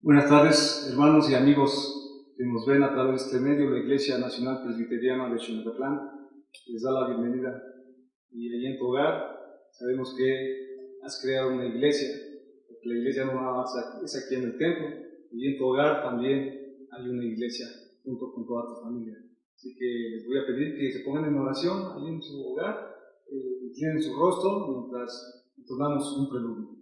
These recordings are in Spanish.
Buenas tardes, hermanos y amigos que nos ven a través de este medio. La Iglesia Nacional Presbiteriana de Xonacatlán les da la bienvenida. Y allí en tu hogar sabemos que has creado una iglesia, porque la iglesia no nada más es aquí en el templo, y en tu hogar también hay una iglesia junto con toda tu familia. Así que les voy a pedir que se pongan en oración allí en su hogar, inclinen su rostro mientras entonamos un preludio.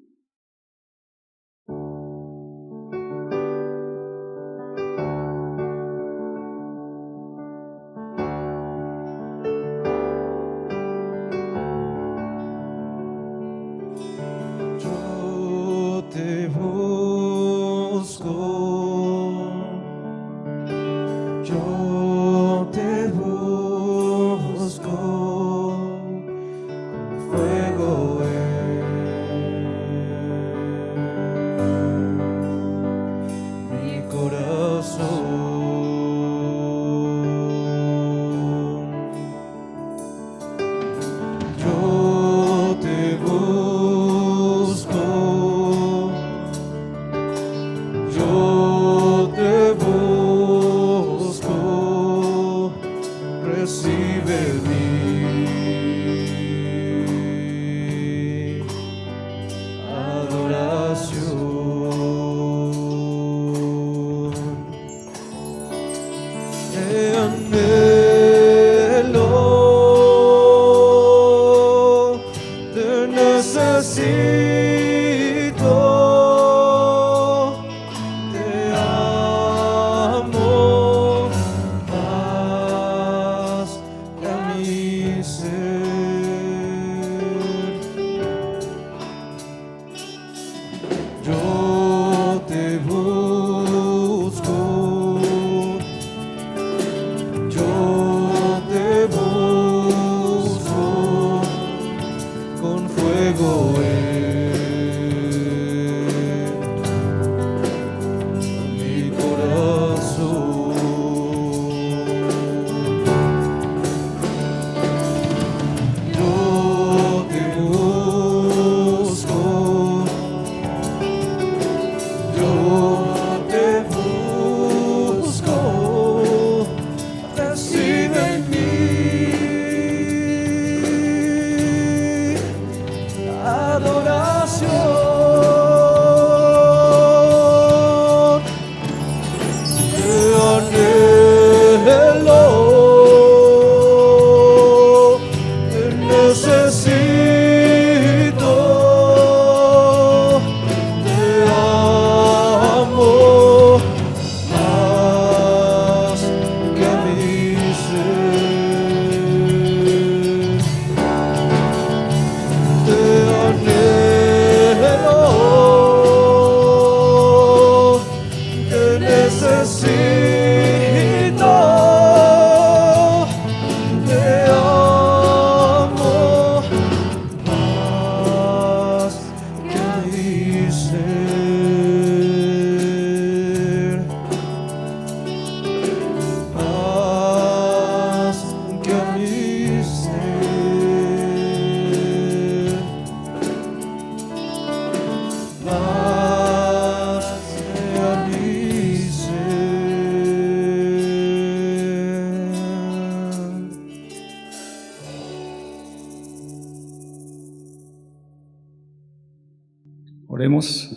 Oremos.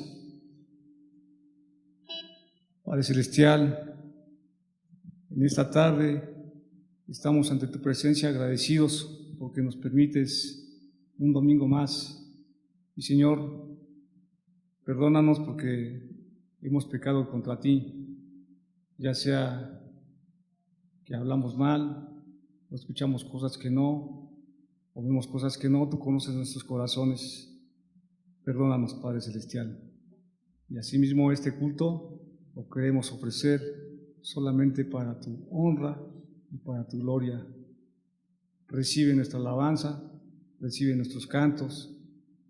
Padre Celestial, en esta tarde estamos ante tu presencia agradecidos porque nos permites un domingo más. Y Señor, perdónanos porque hemos pecado contra ti, ya sea que hablamos mal, o escuchamos cosas que no, o vemos cosas que no. Tú conoces nuestros corazones. Perdónanos, Padre Celestial. Y asimismo este culto lo queremos ofrecer solamente para tu honra y para tu gloria. Recibe nuestra alabanza, recibe nuestros cantos,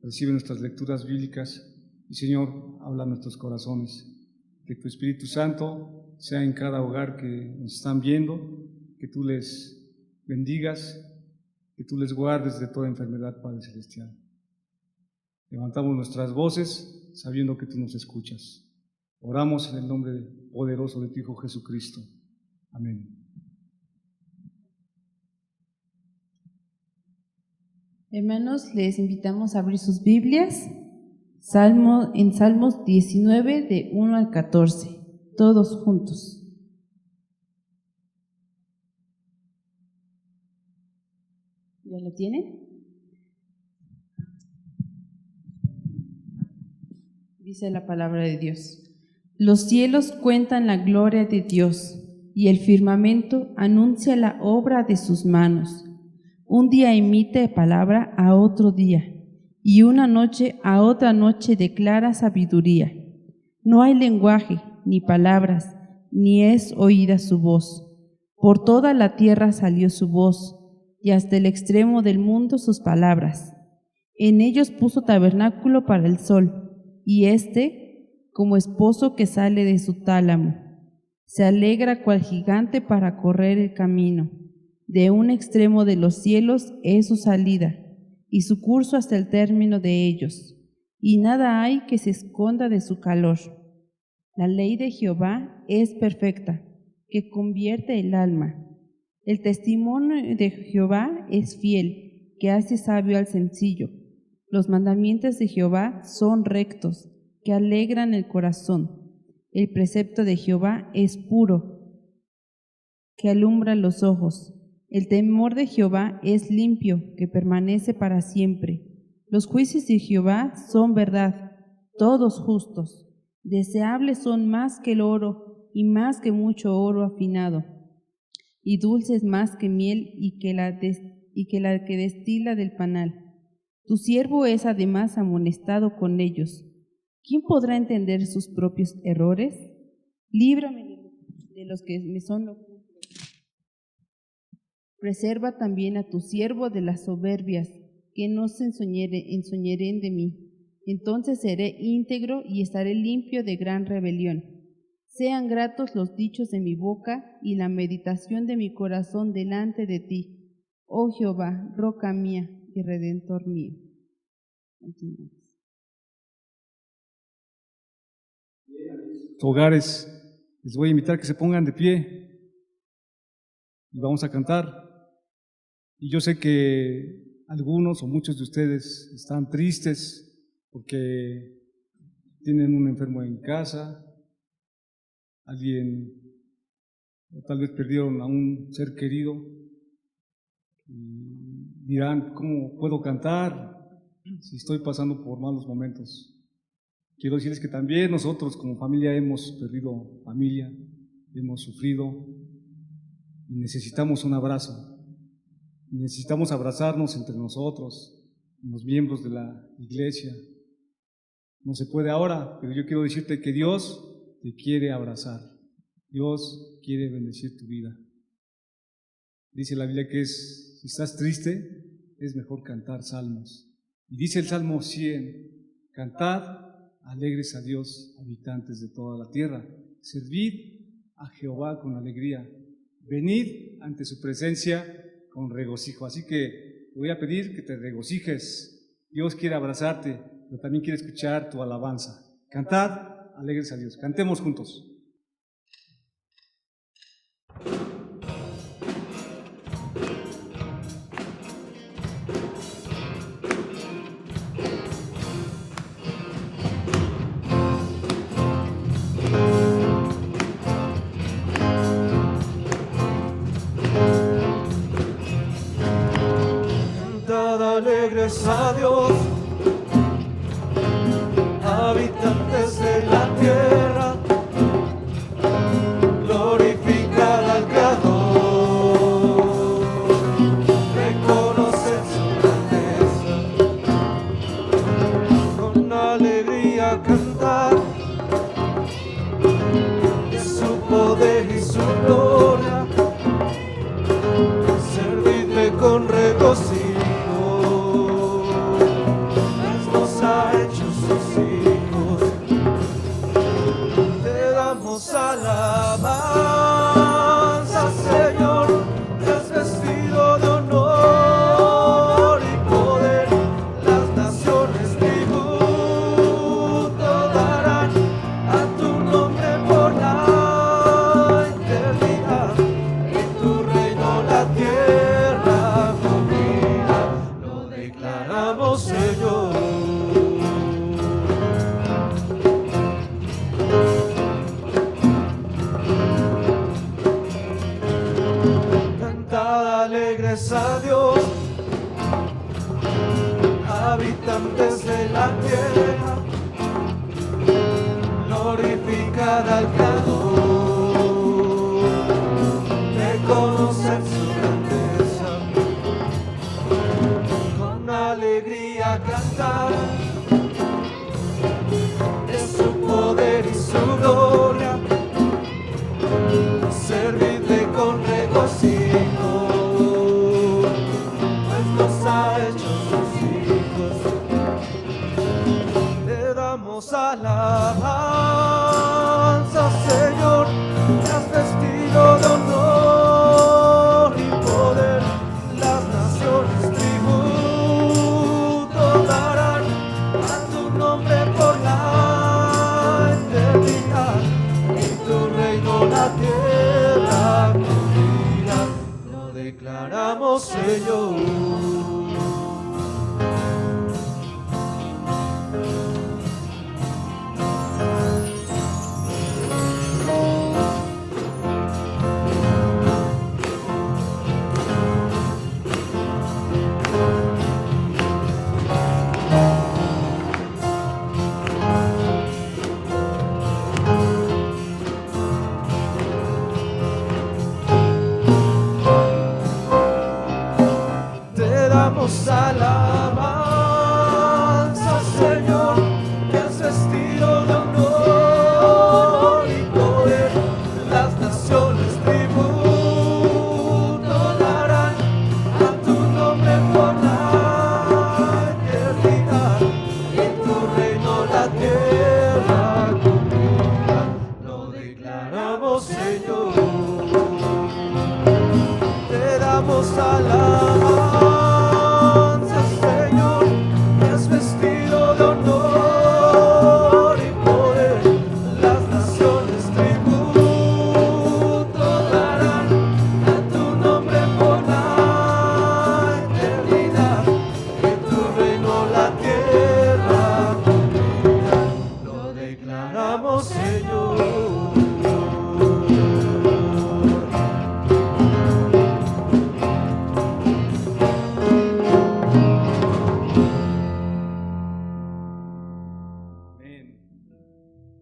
recibe nuestras lecturas bíblicas y, Señor, habla a nuestros corazones. Que tu Espíritu Santo sea en cada hogar que nos están viendo, que tú les bendigas, que tú les guardes de toda enfermedad, Padre Celestial. Levantamos nuestras voces sabiendo que tú nos escuchas. Oramos en el nombre poderoso de tu Hijo Jesucristo. Amén. Hermanos, les invitamos a abrir sus Biblias en Salmos 19, de 1 al 14, todos juntos. ¿Ya lo tienen? Dice la palabra de Dios. Los cielos cuentan la gloria de Dios, y el firmamento anuncia la obra de sus manos. Un día emite palabra a otro día, y una noche a otra noche declara sabiduría. No hay lenguaje, ni palabras, ni es oída su voz. Por toda la tierra salió su voz, y hasta el extremo del mundo sus palabras. En ellos puso tabernáculo para el sol, y como esposo que sale de su tálamo, se alegra cual gigante para correr el camino. De un extremo de los cielos es su salida, y su curso hasta el término de ellos, y nada hay que se esconda de su calor. La ley de Jehová es perfecta, que convierte el alma. El testimonio de Jehová es fiel, que hace sabio al sencillo. Los mandamientos de Jehová son rectos, que alegran el corazón. El precepto de Jehová es puro, que alumbra los ojos. El temor de Jehová es limpio, que permanece para siempre. Los juicios de Jehová son verdad, todos justos. Deseables son más que el oro, y más que mucho oro afinado, y dulces más que miel y que la que destila del panal. Tu siervo es además amonestado con ellos. ¿Quién podrá entender sus propios errores? Líbrame de los que me son ocultos. Preserva también a tu siervo de las soberbias, que no se ensoñeren de mí. Entonces seré íntegro y estaré limpio de gran rebelión. Sean gratos los dichos de mi boca y la meditación de mi corazón delante de ti, oh Jehová, roca mía y redentor mío. Hogares, les voy a invitar a que se pongan de pie y vamos a cantar. Y yo sé que algunos o muchos de ustedes están tristes porque tienen un enfermo en casa, alguien, o tal vez perdieron a un ser querido, y dirán, ¿cómo puedo cantar si estoy pasando por malos momentos? Quiero decirles que también nosotros como familia hemos perdido familia, hemos sufrido y necesitamos un abrazo. Necesitamos abrazarnos entre nosotros, los miembros de la iglesia. No se puede ahora, pero yo quiero decirte que Dios te quiere abrazar. Dios quiere bendecir tu vida. Dice la Biblia que si estás triste, es mejor cantar salmos. Y dice el Salmo 100, cantad alegres a Dios, habitantes de toda la tierra. Servid a Jehová con alegría. Venid ante su presencia con regocijo. Así que te voy a pedir que te regocijes. Dios quiere abrazarte, pero también quiere escuchar tu alabanza. Cantad alegres a Dios. Cantemos juntos. Alegres a Dios, habitantes de la tierra, glorificad al Creador, reconoced su grandeza, con alegría cantar de su poder y su gloria, servidle con regocijo. Alabanza, Señor, es vestido de honor y poder. Las naciones tributo darán a tu nombre. alegres a Dios, habitantes de la tierra, glorificad al Creador, reconocer su grandeza, con alegría cantar de su poder y su gloria, servirle con regocijo, pues nos ha hecho sus hijos. Te damos alabanza, Señor, te has vestido de honor y poder, las naciones tributo darán a tu nombre por la eternidad, y tu reino la tierra cubrirá. Lo declaramos, Señor. Te damos alabanza, Señor, que has vestido de honor y poder, las naciones tributo darán a tu nombre por la eternidad, y tu reino la tierra cubrirá. Lo declaramos, Señor. Te damos alabanza, Señor, que has vestido de honor y poder, las naciones tributo darán a tu nombre por la eternidad, y tu reino la tierra cubrirá. Lo declaramos, Señor.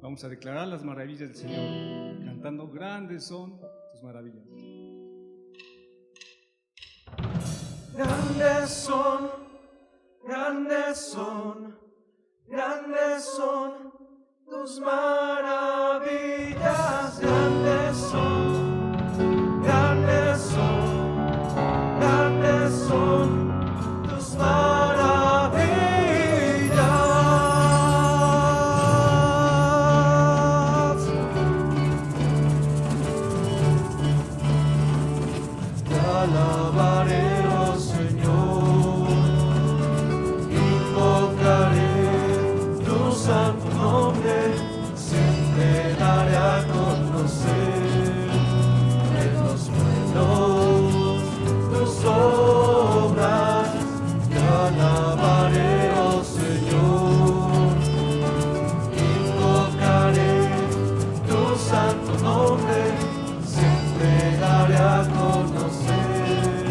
Vamos a declarar las maravillas del Señor, cantando: grandes son tus maravillas. Grandes son, grandes son, grandes son tus maravillas, grandes son, grandes son, grandes son tus maravillas. Te alabaré, oh Señor, invocaré tu santo nombre, siempre daré a conocer de los buenos tus obras. Te alabaré, oh Señor, invocaré tu santo nombre, siempre daré a conocer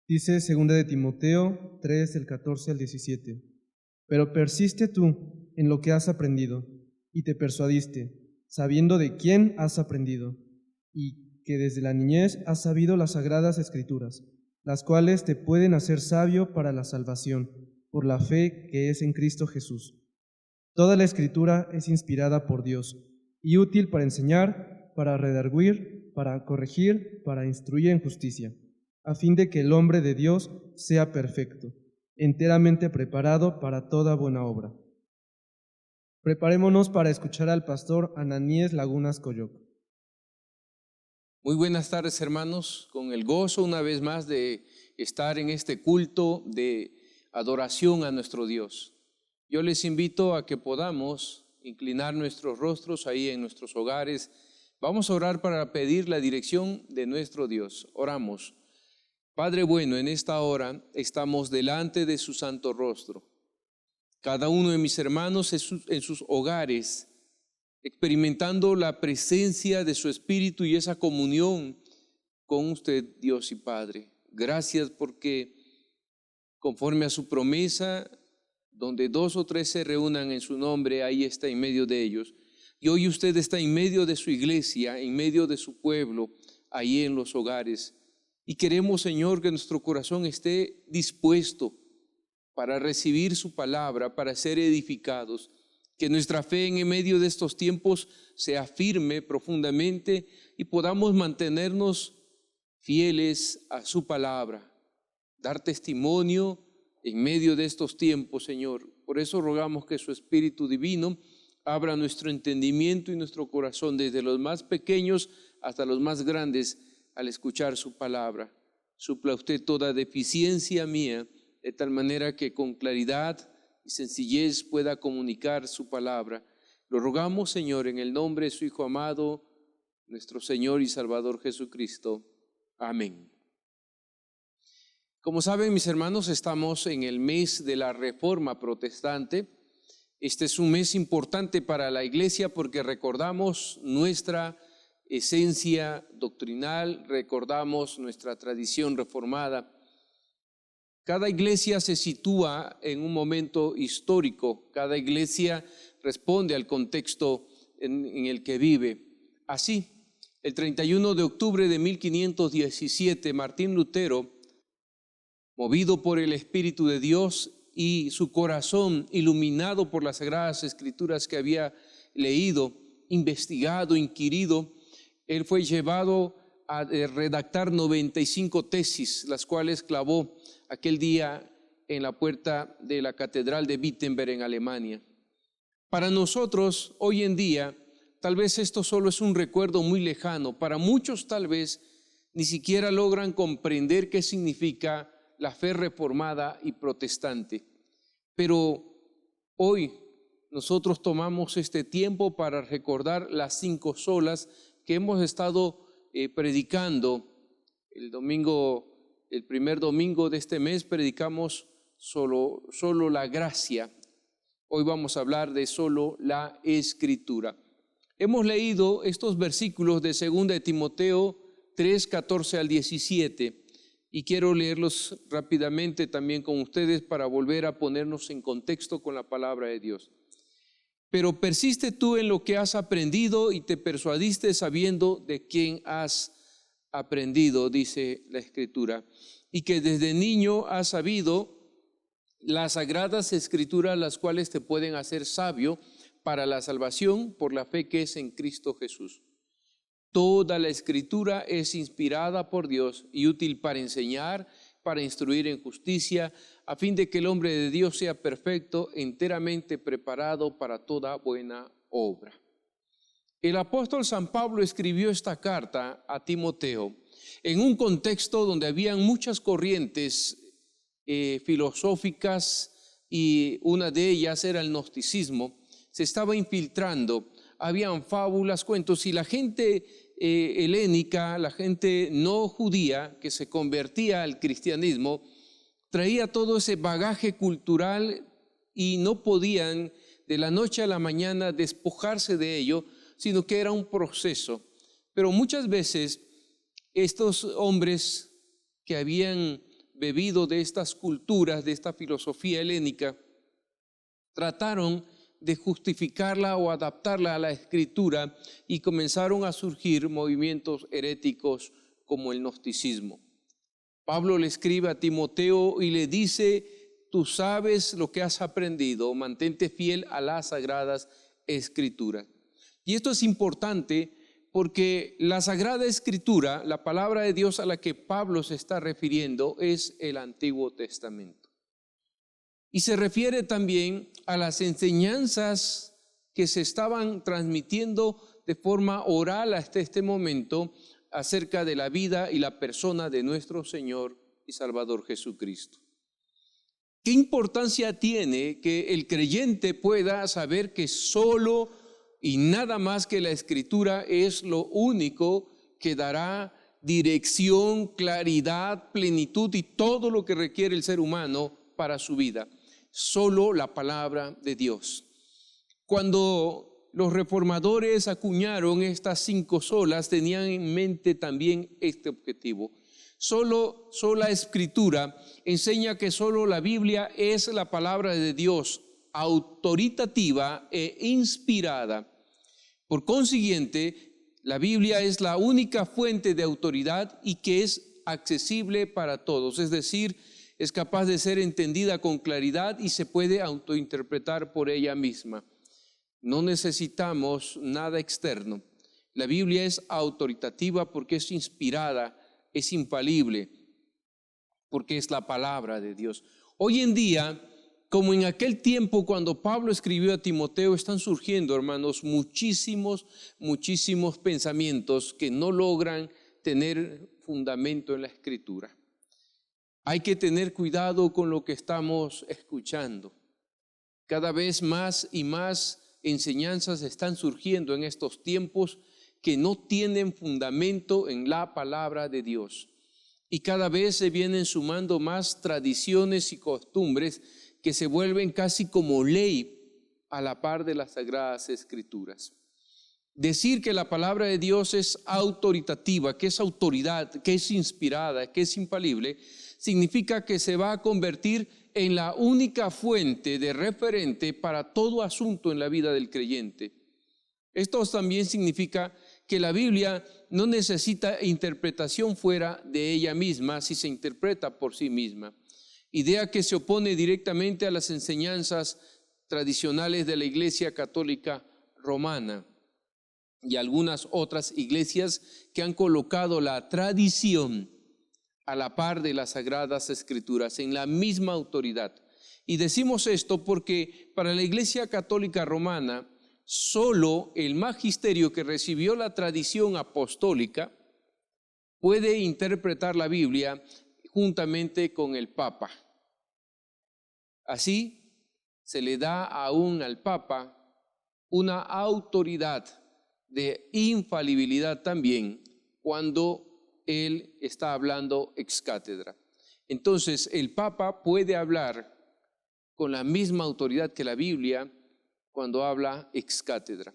Dice 2 de Timoteo 3, del 14 al 17. Pero persiste tú en lo que has aprendido y te persuadiste, sabiendo de quién has aprendido, y que desde la niñez has sabido las sagradas Escrituras, las cuales te pueden hacer sabio para la salvación, por la fe que es en Cristo Jesús. Toda la Escritura es inspirada por Dios y útil para enseñar, para redarguir, para corregir, para instruir en justicia, a fin de que el hombre de Dios sea perfecto, enteramente preparado para toda buena obra. Preparémonos para escuchar al pastor Ananías Lagunas Coyoc. Muy buenas tardes, hermanos, con el gozo una vez más de estar en este culto de adoración a nuestro Dios. Yo les invito a que podamos inclinar nuestros rostros ahí en nuestros hogares. Vamos a orar para pedir la dirección de nuestro Dios. Oramos. Padre bueno, en esta hora estamos delante de su santo rostro. Cada uno de mis hermanos en sus hogares, experimentando la presencia de su Espíritu y esa comunión con usted, Dios y Padre. Gracias porque conforme a su promesa, donde 2 o 3 se reúnan en su nombre, ahí está en medio de ellos. Y hoy usted está en medio de su iglesia, en medio de su pueblo, ahí en los hogares. Y queremos, Señor, que nuestro corazón esté dispuesto para recibir su palabra, para ser edificados. Que nuestra fe en medio de estos tiempos se afirme profundamente y podamos mantenernos fieles a su palabra. Dar testimonio en medio de estos tiempos, Señor. Por eso rogamos que su Espíritu Divino abra nuestro entendimiento y nuestro corazón, desde los más pequeños hasta los más grandes, al escuchar su palabra. Supla usted toda deficiencia mía, de tal manera que con claridad y sencillez pueda comunicar su palabra. Lo rogamos, Señor, en el nombre de su Hijo amado, nuestro Señor y Salvador Jesucristo. Amén. Como saben, mis hermanos, estamos en el mes de la Reforma Protestante. Este es un mes importante para la iglesia porque recordamos nuestra esencia doctrinal, recordamos nuestra tradición reformada. Cada iglesia se sitúa en un momento histórico, cada iglesia responde al contexto en el que vive. Así, el 31 de octubre de 1517, Martín Lutero, movido por el Espíritu de Dios y su corazón iluminado por las Sagradas Escrituras que había leído, investigado, inquirido, él fue llevado a redactar 95 tesis, las cuales clavó aquel día en la puerta de la Catedral de Wittenberg en Alemania. Para nosotros, hoy en día, tal vez esto solo es un recuerdo muy lejano. Para muchos, tal vez, ni siquiera logran comprender qué significa la fe reformada y protestante. Pero hoy nosotros tomamos este tiempo para recordar las 5 solas que hemos estado predicando. El primer domingo de este mes predicamos solo la gracia. Hoy vamos a hablar de solo la Escritura. Hemos leído estos versículos de 2 de Timoteo 3, 14 al 17 y quiero leerlos rápidamente también con ustedes para volver a ponernos en contexto con la palabra de Dios. Pero persiste tú en lo que has aprendido y te persuadiste sabiendo de quién has aprendido, dice la Escritura, y que desde niño has sabido las sagradas Escrituras, las cuales te pueden hacer sabio para la salvación por la fe que es en Cristo Jesús. Toda la Escritura es inspirada por Dios y útil para enseñar, para instruir en justicia, a fin de que el hombre de Dios sea perfecto, enteramente preparado para toda buena obra. El apóstol San Pablo escribió esta carta a Timoteo en un contexto donde habían muchas corrientes filosóficas y una de ellas era el gnosticismo. Se estaba infiltrando, habían fábulas, cuentos y la gente helénica, la gente no judía que se convertía al cristianismo, traía todo ese bagaje cultural y no podían de la noche a la mañana despojarse de ello, sino que era un proceso. Pero muchas veces estos hombres que habían bebido de estas culturas, de esta filosofía helénica, trataron de justificarla o adaptarla a la Escritura y comenzaron a surgir movimientos heréticos como el gnosticismo. Pablo le escribe a Timoteo y le dice: tú sabes lo que has aprendido, mantente fiel a las sagradas Escrituras. Y esto es importante porque la Sagrada Escritura, la palabra de Dios a la que Pablo se está refiriendo, es el Antiguo Testamento. Y se refiere también a las enseñanzas que se estaban transmitiendo de forma oral hasta este momento acerca de la vida y la persona de nuestro Señor y Salvador Jesucristo. ¿Qué importancia tiene que el creyente pueda saber que solo y nada más que la Escritura es lo único que dará dirección, claridad, plenitud y todo lo que requiere el ser humano para su vida? Solo la palabra de Dios. Cuando los reformadores acuñaron estas 5 solas, tenían en mente también este objetivo. Sola Escritura enseña que solo la Biblia es la palabra de Dios, autoritativa e inspirada. Por consiguiente, la Biblia es la única fuente de autoridad y que es accesible para todos, es decir, es capaz de ser entendida con claridad y se puede autointerpretar por ella misma. No necesitamos nada externo. La Biblia es autoritativa porque es inspirada, es infalible, porque es la palabra de Dios. Hoy en día, como en aquel tiempo cuando Pablo escribió a Timoteo, están surgiendo, hermanos, muchísimos pensamientos que no logran tener fundamento en la Escritura. Hay que tener cuidado con lo que estamos escuchando. Cada vez más y más enseñanzas están surgiendo en estos tiempos que no tienen fundamento en la palabra de Dios. Y cada vez se vienen sumando más tradiciones y costumbres que se vuelven casi como ley a la par de las Sagradas Escrituras. Decir que la palabra de Dios es autoritativa, que es autoridad, que es inspirada, que es infalible, significa que se va a convertir en la única fuente de referente para todo asunto en la vida del creyente. Esto también significa que la Biblia no necesita interpretación fuera de ella misma si se interpreta por sí misma. Idea que se opone directamente a las enseñanzas tradicionales de la Iglesia Católica Romana y algunas otras iglesias que han colocado la tradición a la par de las Sagradas Escrituras, en la misma autoridad. Y decimos esto porque para la Iglesia Católica Romana, solo el magisterio que recibió la tradición apostólica puede interpretar la Biblia juntamente con el Papa. Así se le da aún al Papa una autoridad de infalibilidad también cuando él está hablando ex cátedra. Entonces el Papa puede hablar con la misma autoridad que la Biblia cuando habla ex cátedra.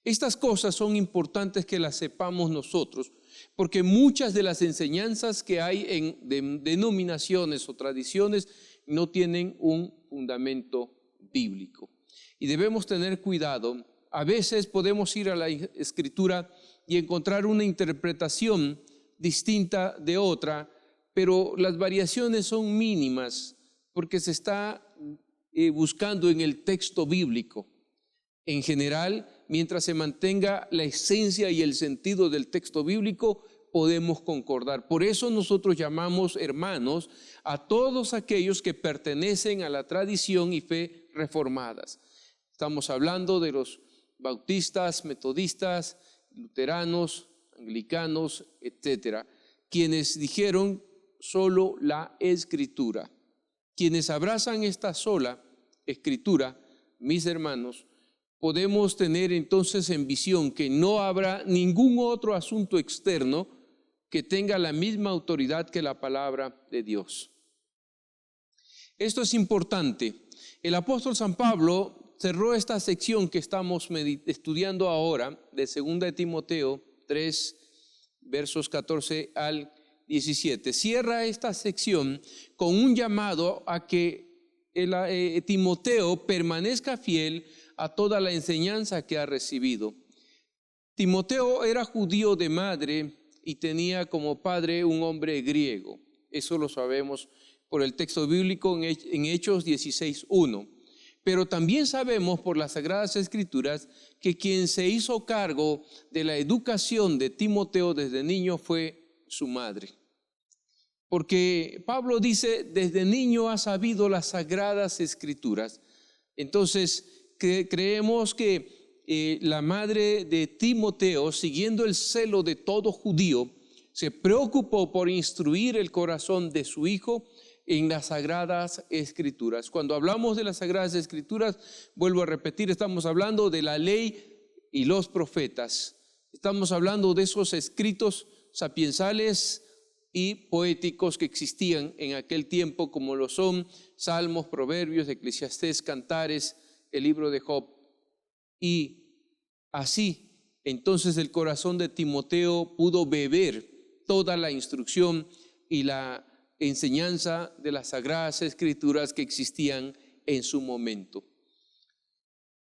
Estas cosas son importantes que las sepamos nosotros, porque muchas de las enseñanzas que hay en denominaciones o tradiciones no tienen un fundamento bíblico. Y debemos tener cuidado. A veces podemos ir a la Escritura y encontrar una interpretación distinta de otra, pero las variaciones son mínimas porque se está buscando en el texto bíblico. En general, mientras se mantenga la esencia y el sentido del texto bíblico, podemos concordar. Por eso nosotros llamamos hermanos a todos aquellos que pertenecen a la tradición y fe reformadas. Estamos hablando de los bautistas, metodistas, luteranos, anglicanos, etcétera, quienes dijeron solo la Escritura. Quienes abrazan esta sola Escritura, mis hermanos, podemos tener entonces en visión que no habrá ningún otro asunto externo que tenga la misma autoridad que la palabra de Dios. Esto es importante. El apóstol San Pablo cerró esta sección que estamos estudiando ahora de 2 de Timoteo 3, versos 14 al 17. Cierra esta sección con un llamado a que Timoteo permanezca fiel a toda la enseñanza que ha recibido. Timoteo era judío de madre y tenía como padre un hombre griego. Eso lo sabemos por el texto bíblico en Hechos 16:1. Pero también sabemos por las Sagradas Escrituras que quien se hizo cargo de la educación de Timoteo desde niño fue su madre. Porque Pablo dice, desde niño ha sabido las Sagradas Escrituras. Entonces, creemos que la madre de Timoteo, siguiendo el celo de todo judío, se preocupó por instruir el corazón de su hijo en las Sagradas Escrituras. Cuando hablamos de las Sagradas Escrituras, vuelvo a repetir, estamos hablando de la ley y los profetas. Estamos hablando de esos escritos sapiensales y poéticos que existían en aquel tiempo, como lo son Salmos, Proverbios, Eclesiastés, Cantares, el libro de Job. Y así, entonces el corazón de Timoteo pudo beber toda la instrucción y la enseñanza de las Sagradas Escrituras que existían en su momento.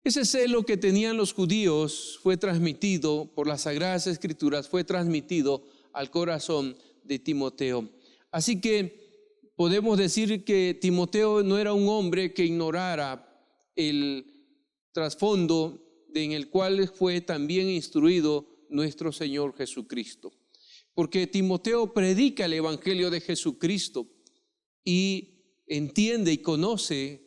Ese celo que tenían los judíos fue transmitido por las Sagradas Escrituras, fue transmitido al corazón de Timoteo. Así que podemos decir que Timoteo no era un hombre que ignorara el trasfondo en el cual fue también instruido nuestro Señor Jesucristo. Porque Timoteo predica el Evangelio de Jesucristo y entiende y conoce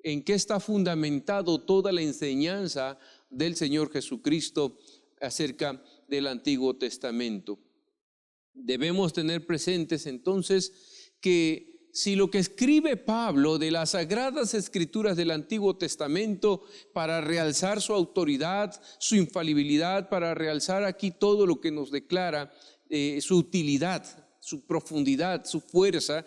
en qué está fundamentado toda la enseñanza del Señor Jesucristo acerca del Antiguo Testamento. Debemos tener presentes entonces que si lo que escribe Pablo de las Sagradas Escrituras del Antiguo Testamento para realzar su autoridad, su infalibilidad, para realzar aquí todo lo que nos declara su utilidad, su profundidad, su fuerza,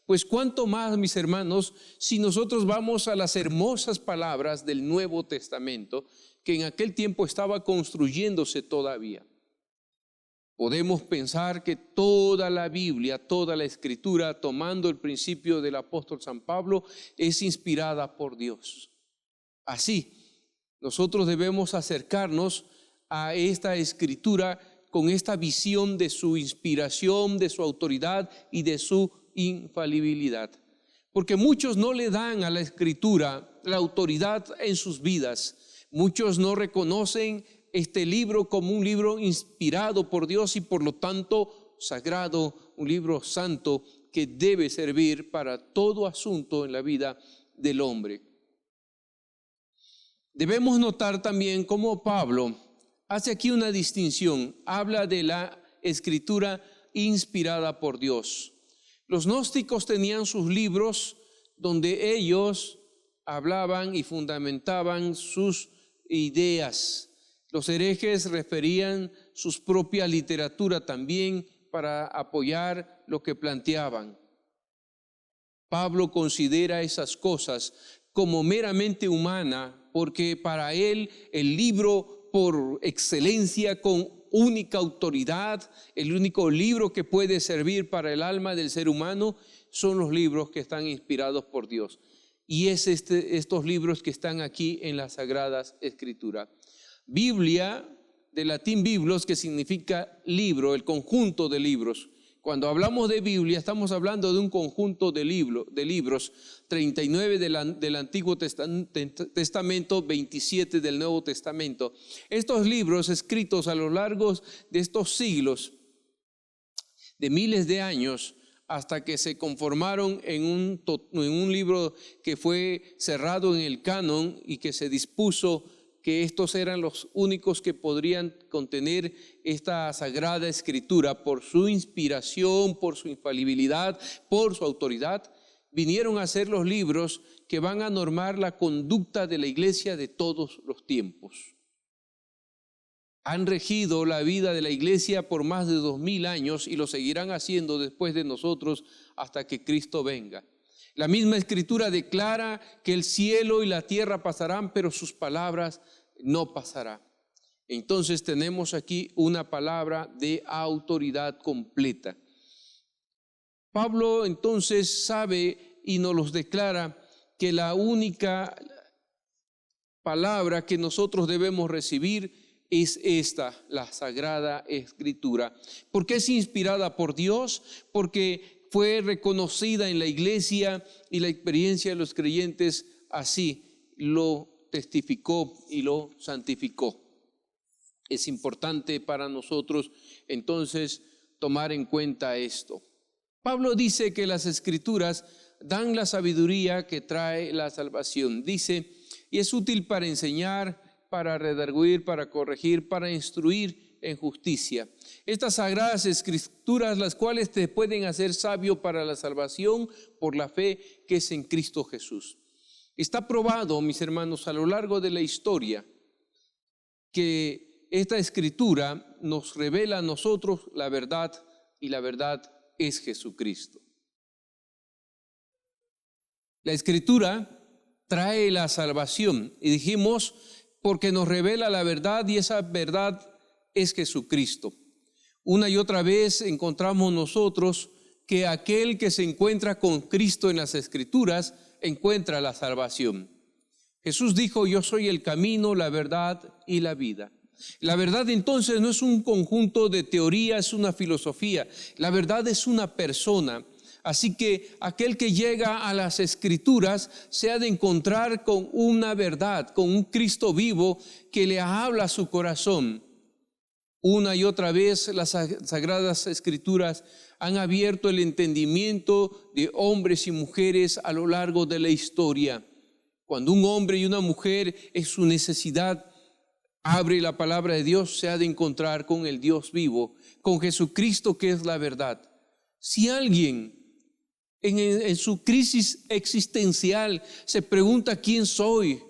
pues cuánto más, mis hermanos, si nosotros vamos a las hermosas palabras del Nuevo Testamento, que en aquel tiempo estaba construyéndose todavía. Podemos pensar que toda la Biblia, toda la Escritura, tomando el principio del apóstol San Pablo, es inspirada por Dios. Así, nosotros debemos acercarnos a esta Escritura con esta visión de su inspiración, de su autoridad y de su infalibilidad. Porque muchos no le dan a la Escritura la autoridad en sus vidas. Muchos no reconocen este libro como un libro inspirado por Dios y por lo tanto sagrado, un libro santo que debe servir para todo asunto en la vida del hombre. Debemos notar también cómo Pablo hace aquí una distinción, habla de la Escritura inspirada por Dios. Los gnósticos tenían sus libros donde ellos hablaban y fundamentaban sus ideas. Los herejes referían su propia literatura también para apoyar lo que planteaban. Pablo considera esas cosas como meramente humana, porque para él el libro por excelencia, con única autoridad, el único libro que puede servir para el alma del ser humano, son los libros que están inspirados por Dios. Y es estos libros que están aquí en las Sagradas Escrituras. Biblia, de latín biblos, que significa libro, el conjunto de libros. Cuando hablamos de Biblia, estamos hablando de un conjunto de libros, 39 del Antiguo Testamento, 27 del Nuevo Testamento. Estos libros escritos a lo largo de estos siglos, de miles de años, hasta que se conformaron en un libro que fue cerrado en el canon y que se dispuso que estos eran los únicos que podrían contener esta Sagrada Escritura por su inspiración, por su infalibilidad, por su autoridad. Vinieron a ser los libros que van a normar la conducta de la iglesia de todos los tiempos. Han regido la vida de la iglesia por más de 2000 años y lo seguirán haciendo después de nosotros hasta que Cristo venga. La misma Escritura declara que el cielo y la tierra pasarán, pero sus palabras no pasarán. Entonces tenemos aquí una palabra de autoridad completa. Pablo entonces sabe y nos los declara que la única palabra que nosotros debemos recibir es esta, la Sagrada Escritura. Porque es inspirada por Dios, porque fue reconocida en la iglesia y la experiencia de los creyentes así lo testificó y lo santificó. Es importante para nosotros entonces tomar en cuenta esto. Pablo dice que las Escrituras dan la sabiduría que trae la salvación. Dice, y es útil para enseñar, para redarguir, para corregir, para instruir en justicia. Estas sagradas Escrituras, las cuales te pueden hacer sabio para la salvación por la fe que es en Cristo Jesús. Está probado, mis hermanos, a lo largo de la historia que esta Escritura nos revela a nosotros la verdad, y la verdad es Jesucristo. La Escritura trae la salvación y dijimos porque nos revela la verdad, y esa verdad es Jesucristo. Una y otra vez encontramos nosotros que aquel que se encuentra con Cristo en las Escrituras encuentra la salvación. Jesús dijo, yo soy el camino, la verdad y la vida. La verdad entonces no es un conjunto de teorías, una filosofía. La verdad es una persona. Así que aquel que llega a las Escrituras se ha de encontrar con una verdad, con un Cristo vivo que le habla a su corazón. Una y otra vez las Sagradas Escrituras han abierto el entendimiento de hombres y mujeres a lo largo de la historia. Cuando un hombre y una mujer es su necesidad, abre la palabra de Dios, se ha de encontrar con el Dios vivo, con Jesucristo que es la verdad. Si alguien en su crisis existencial se pregunta quién soy,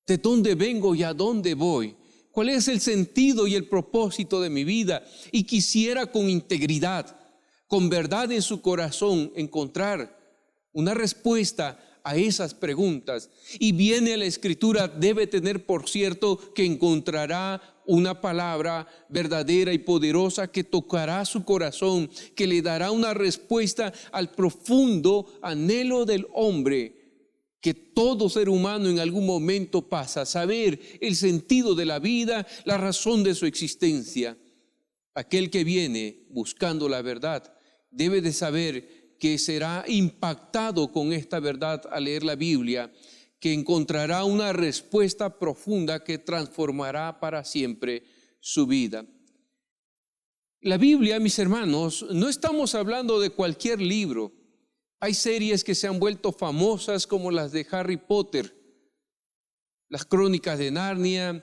de dónde vengo y a dónde voy, cuál es el sentido y el propósito de mi vida, y quisiera con integridad, con verdad en su corazón, encontrar una respuesta a esas preguntas, y viene a la Escritura, debe tener por cierto que encontrará una palabra verdadera y poderosa que tocará su corazón, que le dará una respuesta al profundo anhelo del hombre que todo ser humano en algún momento pasa, saber el sentido de la vida, la razón de su existencia. Aquel que viene buscando la verdad debe de saber que será impactado con esta verdad al leer la Biblia, que encontrará una respuesta profunda que transformará para siempre su vida. La Biblia, mis hermanos, no estamos hablando de cualquier libro. Hay series que se han vuelto famosas como las de Harry Potter, las Crónicas de Narnia,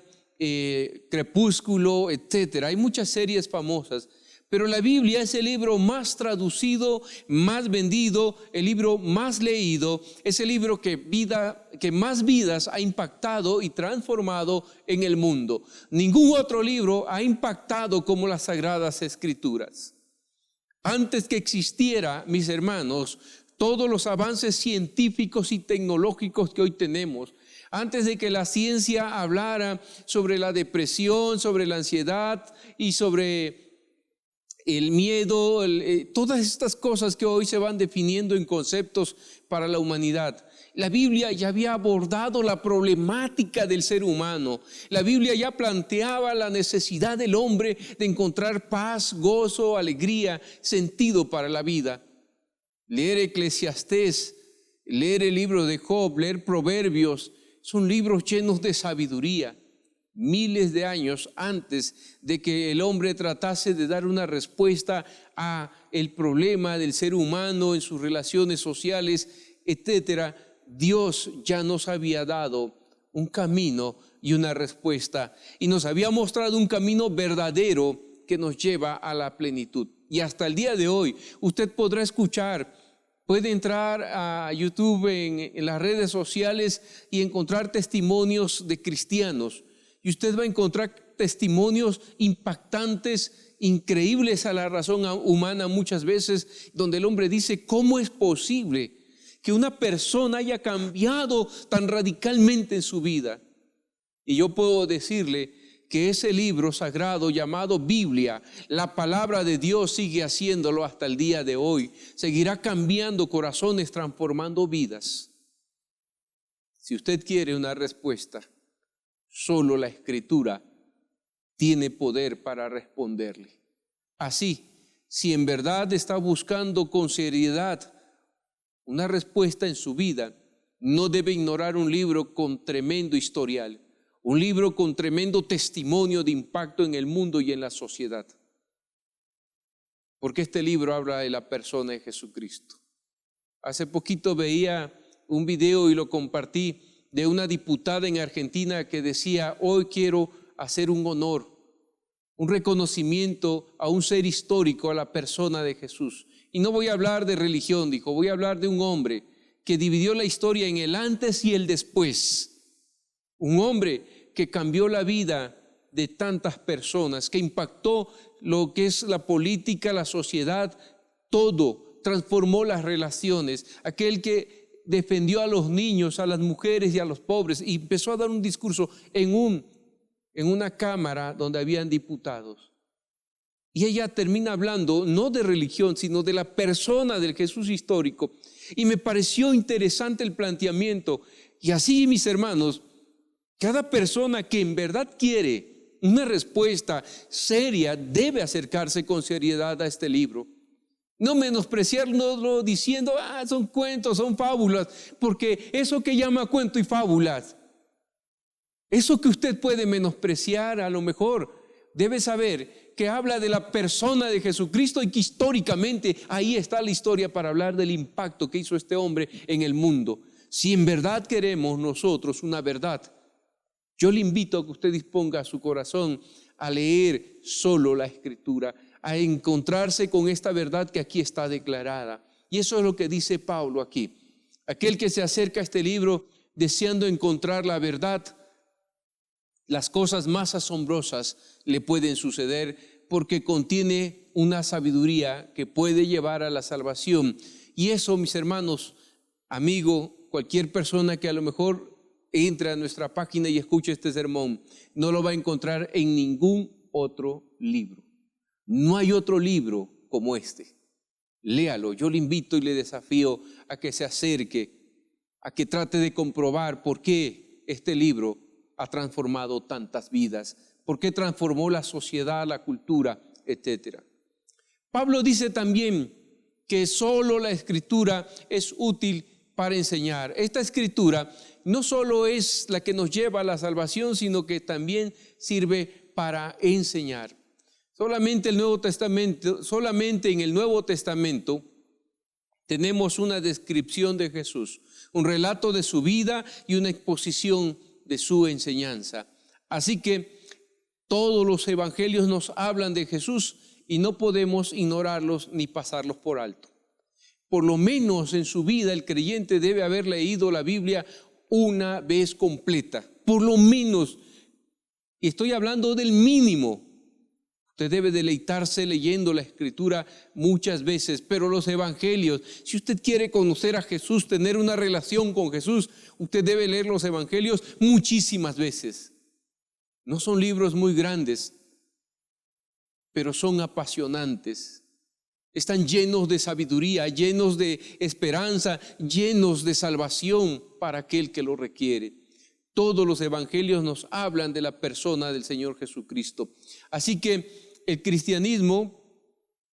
Crepúsculo, etcétera. Hay muchas series famosas. Pero la Biblia es el libro más traducido, más vendido, el libro más leído, es el libro que más vidas ha impactado y transformado en el mundo. Ningún otro libro ha impactado como las Sagradas Escrituras. Antes que existiera, mis hermanos, todos los avances científicos y tecnológicos que hoy tenemos, antes de que la ciencia hablara sobre la depresión, sobre la ansiedad y sobre el miedo, todas estas cosas que hoy se van definiendo en conceptos para la humanidad. La Biblia ya había abordado la problemática del ser humano. La Biblia ya planteaba la necesidad del hombre de encontrar paz, gozo, alegría, sentido para la vida. Leer Eclesiastés, leer el libro de Job, leer Proverbios, son libros llenos de sabiduría. Miles de años antes de que el hombre tratase de dar una respuesta a el problema del ser humano en sus relaciones sociales, etcétera, Dios ya nos había dado un camino y una respuesta, y nos había mostrado un camino verdadero que nos lleva a la plenitud. Y hasta el día de hoy usted podrá escuchar, puede entrar a YouTube en las redes sociales y encontrar testimonios de cristianos. Y usted va a encontrar testimonios impactantes, increíbles a la razón humana muchas veces, donde el hombre dice, ¿cómo es posible que una persona haya cambiado tan radicalmente en su vida? Y yo puedo decirle que ese libro sagrado llamado Biblia, la palabra de Dios, sigue haciéndolo hasta el día de hoy. Seguirá cambiando corazones, transformando vidas. Si usted quiere una respuesta, solo la Escritura tiene poder para responderle. Así, si en verdad está buscando con seriedad una respuesta en su vida, no debe ignorar un libro con tremendo historial, un libro con tremendo testimonio de impacto en el mundo y en la sociedad. Porque este libro habla de la persona de Jesucristo. Hace poquito veía un video y lo compartí de una diputada en Argentina que decía: hoy quiero hacer un honor, un reconocimiento a un ser histórico, a la persona de Jesús. Y no voy a hablar de religión, dijo, voy a hablar de un hombre que dividió la historia en el antes y el después. Un hombre que cambió la vida de tantas personas, que impactó lo que es la política, la sociedad, todo, transformó las relaciones. Aquel que defendió a los niños, a las mujeres y a los pobres, y empezó a dar un discurso en una cámara donde habían diputados. Y ella termina hablando no de religión, sino de la persona del Jesús histórico. Y me pareció interesante el planteamiento. Y así, mis hermanos, cada persona que en verdad quiere una respuesta seria debe acercarse con seriedad a este libro. No menospreciarlo diciendo, son cuentos, son fábulas, porque eso que llama cuento y fábulas, eso que usted puede menospreciar a lo mejor, debe saber que habla de la persona de Jesucristo y que históricamente ahí está la historia para hablar del impacto que hizo este hombre en el mundo. Si en verdad queremos nosotros una verdad, yo le invito a que usted disponga su corazón a leer solo la Escritura, a encontrarse con esta verdad que aquí está declarada. Y eso es lo que dice Pablo aquí. Aquel que se acerca a este libro deseando encontrar la verdad, las cosas más asombrosas le pueden suceder porque contiene una sabiduría que puede llevar a la salvación. Y eso, mis hermanos, amigo, cualquier persona que a lo mejor entre a nuestra página y escuche este sermón, no lo va a encontrar en ningún otro libro. No hay otro libro como este. Léalo. Yo le invito y le desafío a que se acerque, a que trate de comprobar por qué este libro ha transformado tantas vidas, por qué transformó la sociedad, la cultura, etc. Pablo dice también que solo la Escritura es útil para enseñar. Esta Escritura no solo es la que nos lleva a la salvación, sino que también sirve para enseñar. Solamente en el Nuevo Testamento tenemos una descripción de Jesús, un relato de su vida y una exposición de su enseñanza. Así que todos los evangelios nos hablan de Jesús y no podemos ignorarlos ni pasarlos por alto. Por lo menos en su vida el creyente debe haber leído la Biblia una vez completa, por lo menos, y estoy hablando del mínimo. Usted debe deleitarse leyendo la Escritura muchas veces, pero los evangelios, si usted quiere conocer a Jesús, tener una relación con Jesús, usted debe leer los evangelios muchísimas veces. No son libros muy grandes, pero son apasionantes. Están llenos de sabiduría, llenos de esperanza, llenos de salvación para aquel que lo requiere. Todos los evangelios nos hablan de la persona del Señor Jesucristo. Así que el cristianismo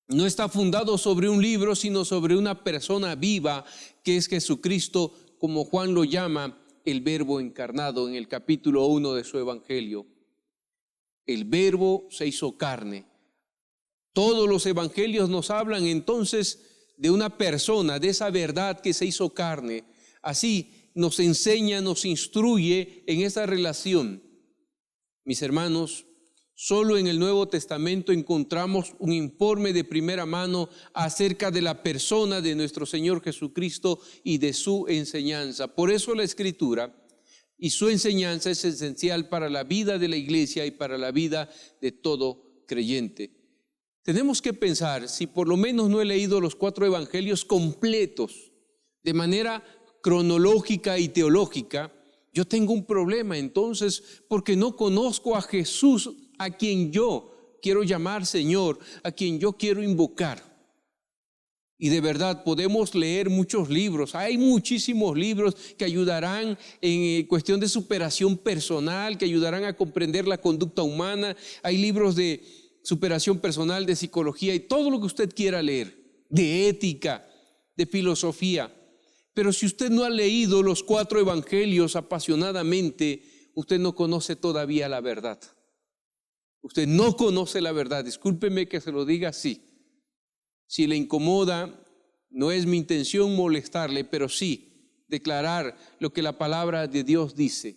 no está fundado sobre un libro, sino sobre una persona viva que es Jesucristo, como Juan lo llama el Verbo encarnado en el capítulo 1 de su evangelio. El Verbo se hizo carne. Todos los evangelios nos hablan entonces de una persona, de esa verdad que se hizo carne. Así nos enseña, nos instruye en esa relación. Mis hermanos, solo en el Nuevo Testamento encontramos un informe de primera mano acerca de la persona de nuestro Señor Jesucristo y de su enseñanza. Por eso la Escritura y su enseñanza es esencial para la vida de la iglesia y para la vida de todo creyente. Tenemos que pensar, si por lo menos no he leído los 4 evangelios completos, de manera cronológica y teológica, Yo tengo un problema entonces porque no conozco a Jesús, a quien yo quiero llamar Señor, a quien yo quiero invocar. Y de verdad podemos leer muchos libros, hay muchísimos libros que ayudarán en cuestión de superación personal, que ayudarán a comprender la conducta humana. Hay libros de superación personal, de psicología y todo lo que usted quiera leer, de ética, de filosofía. Pero si usted no ha leído los 4 evangelios apasionadamente, usted no conoce todavía la verdad. Usted no conoce la verdad, discúlpeme que se lo diga así. Si le incomoda, no es mi intención molestarle, pero sí declarar lo que la palabra de Dios dice.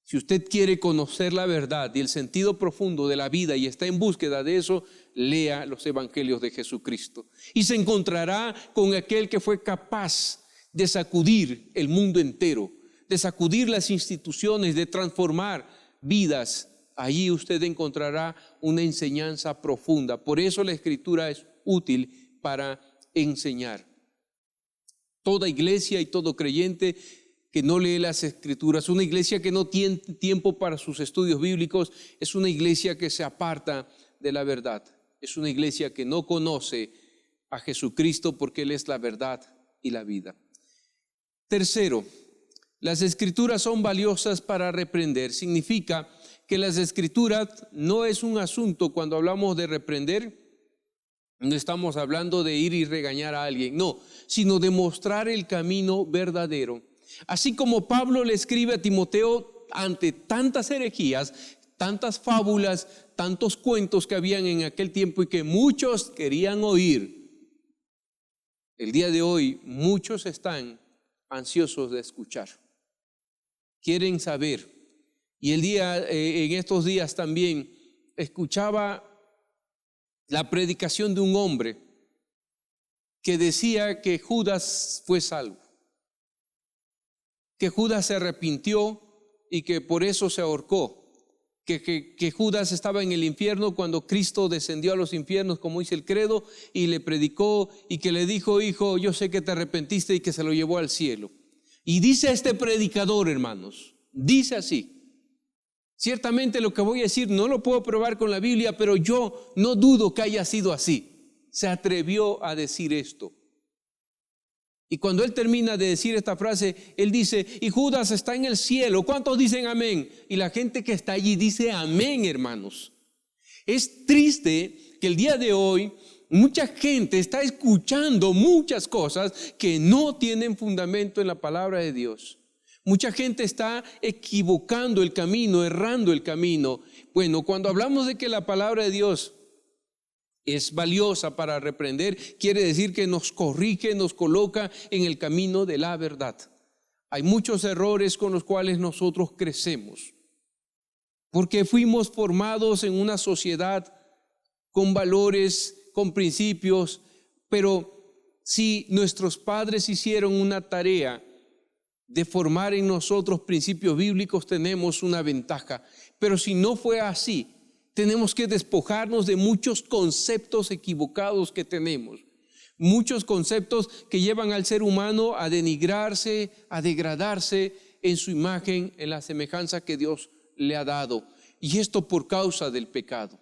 Si usted quiere conocer la verdad y el sentido profundo de la vida y está en búsqueda de eso, lea los evangelios de Jesucristo. Y se encontrará con aquel que fue capaz de sacudir el mundo entero, de sacudir las instituciones, de transformar vidas. Allí usted encontrará una enseñanza profunda. Por eso la Escritura es útil para enseñar. Toda iglesia y todo creyente que no lee las Escrituras, una iglesia que no tiene tiempo para sus estudios bíblicos, es una iglesia que se aparta de la verdad. Es una iglesia que no conoce a Jesucristo porque Él es la verdad y la vida. Tercero, las Escrituras son valiosas para reprender. Significa que las Escrituras no es un asunto cuando hablamos de reprender. No estamos hablando de ir y regañar a alguien, no, sino de mostrar el camino verdadero. Así como Pablo le escribe a Timoteo ante tantas herejías, tantas fábulas, tantos cuentos que habían en aquel tiempo y que muchos querían oír. El día de hoy muchos están ansiosos de escuchar, quieren saber. Y en estos días también escuchaba la predicación de un hombre que decía que Judas fue salvo, que Judas se arrepintió y que por eso se ahorcó, que Judas estaba en el infierno cuando Cristo descendió a los infiernos, como dice el credo, y le predicó y que le dijo: hijo, yo sé que te arrepentiste, y que se lo llevó al cielo. Y dice este predicador, hermanos, dice así: ciertamente lo que voy a decir no lo puedo probar con la Biblia, pero yo no dudo que haya sido así. Se atrevió a decir esto. Y cuando él termina de decir esta frase, él dice: y Judas está en el cielo. ¿Cuántos dicen amén? Y la gente que está allí dice amén, hermanos. Es triste que el día de hoy mucha gente está escuchando muchas cosas que no tienen fundamento en la palabra de Dios. Mucha gente está equivocando el camino, errando el camino. Bueno, cuando hablamos de que la palabra de Dios es valiosa para reprender, quiere decir que nos corrige, nos coloca en el camino de la verdad. Hay muchos errores con los cuales nosotros crecemos, porque fuimos formados en una sociedad con valores, con principios, pero si nuestros padres hicieron una tarea de formar en nosotros principios bíblicos, tenemos una ventaja. Pero si no fue así, tenemos que despojarnos de muchos conceptos equivocados que tenemos, muchos conceptos que llevan al ser humano a denigrarse, a degradarse en su imagen, en la semejanza que Dios le ha dado. Y esto por causa del pecado.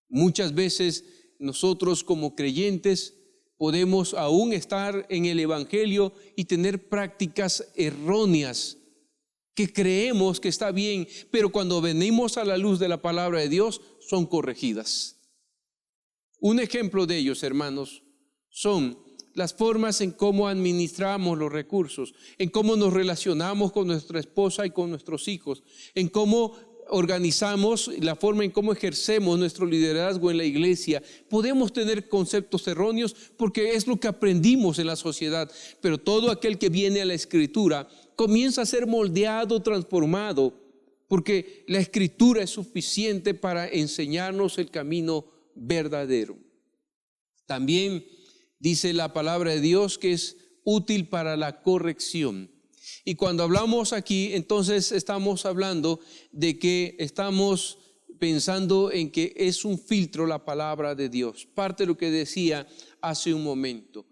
Muchas veces nosotros como creyentes podemos aún estar en el Evangelio y tener prácticas erróneas que creemos que está bien, pero cuando venimos a la luz de la palabra de Dios son corregidas. Un ejemplo de ellos, hermanos, son las formas en cómo administramos los recursos, en cómo nos relacionamos con nuestra esposa y con nuestros hijos, en cómo organizamos, la forma en cómo ejercemos nuestro liderazgo en la iglesia. Podemos tener conceptos erróneos porque es lo que aprendimos en la sociedad, pero todo aquel que viene a la Escritura comienza a ser moldeado, transformado, porque la Escritura es suficiente para enseñarnos el camino verdadero. También dice la palabra de Dios que es útil para la corrección. Y cuando hablamos aquí, entonces estamos hablando de que estamos pensando en que es un filtro la palabra de Dios. Parte de lo que decía hace un momento.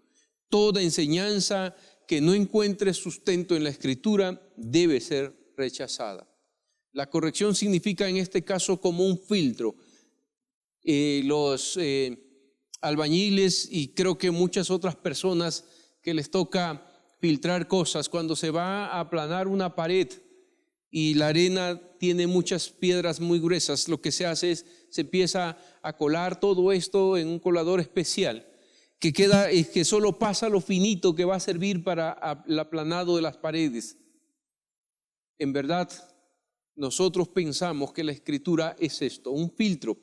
Toda enseñanza que no encuentre sustento en la Escritura debe ser rechazada. La corrección significa en este caso como un filtro. Los albañiles y creo que muchas otras personas que les toca filtrar cosas, cuando se va a aplanar una pared y la arena tiene muchas piedras muy gruesas, lo que se hace es, se empieza a colar todo esto en un colador especial, que solo pasa lo finito que va a servir para el aplanado de las paredes. En verdad, nosotros pensamos que la Escritura es esto, un filtro.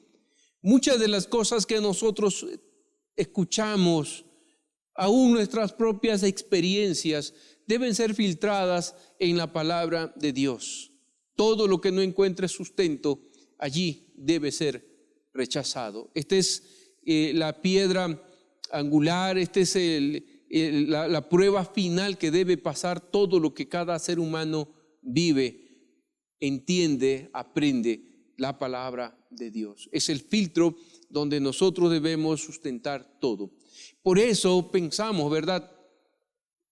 Muchas de las cosas que nosotros escuchamos, aún nuestras propias experiencias, deben ser filtradas en la palabra de Dios. Todo lo que no encuentre sustento allí debe ser rechazado. Esta es la piedra angular, esta es la prueba final que debe pasar todo lo que cada ser humano vive, entiende, aprende la palabra de Dios. Es el filtro donde nosotros debemos sustentar todo. Por eso pensamos, ¿verdad?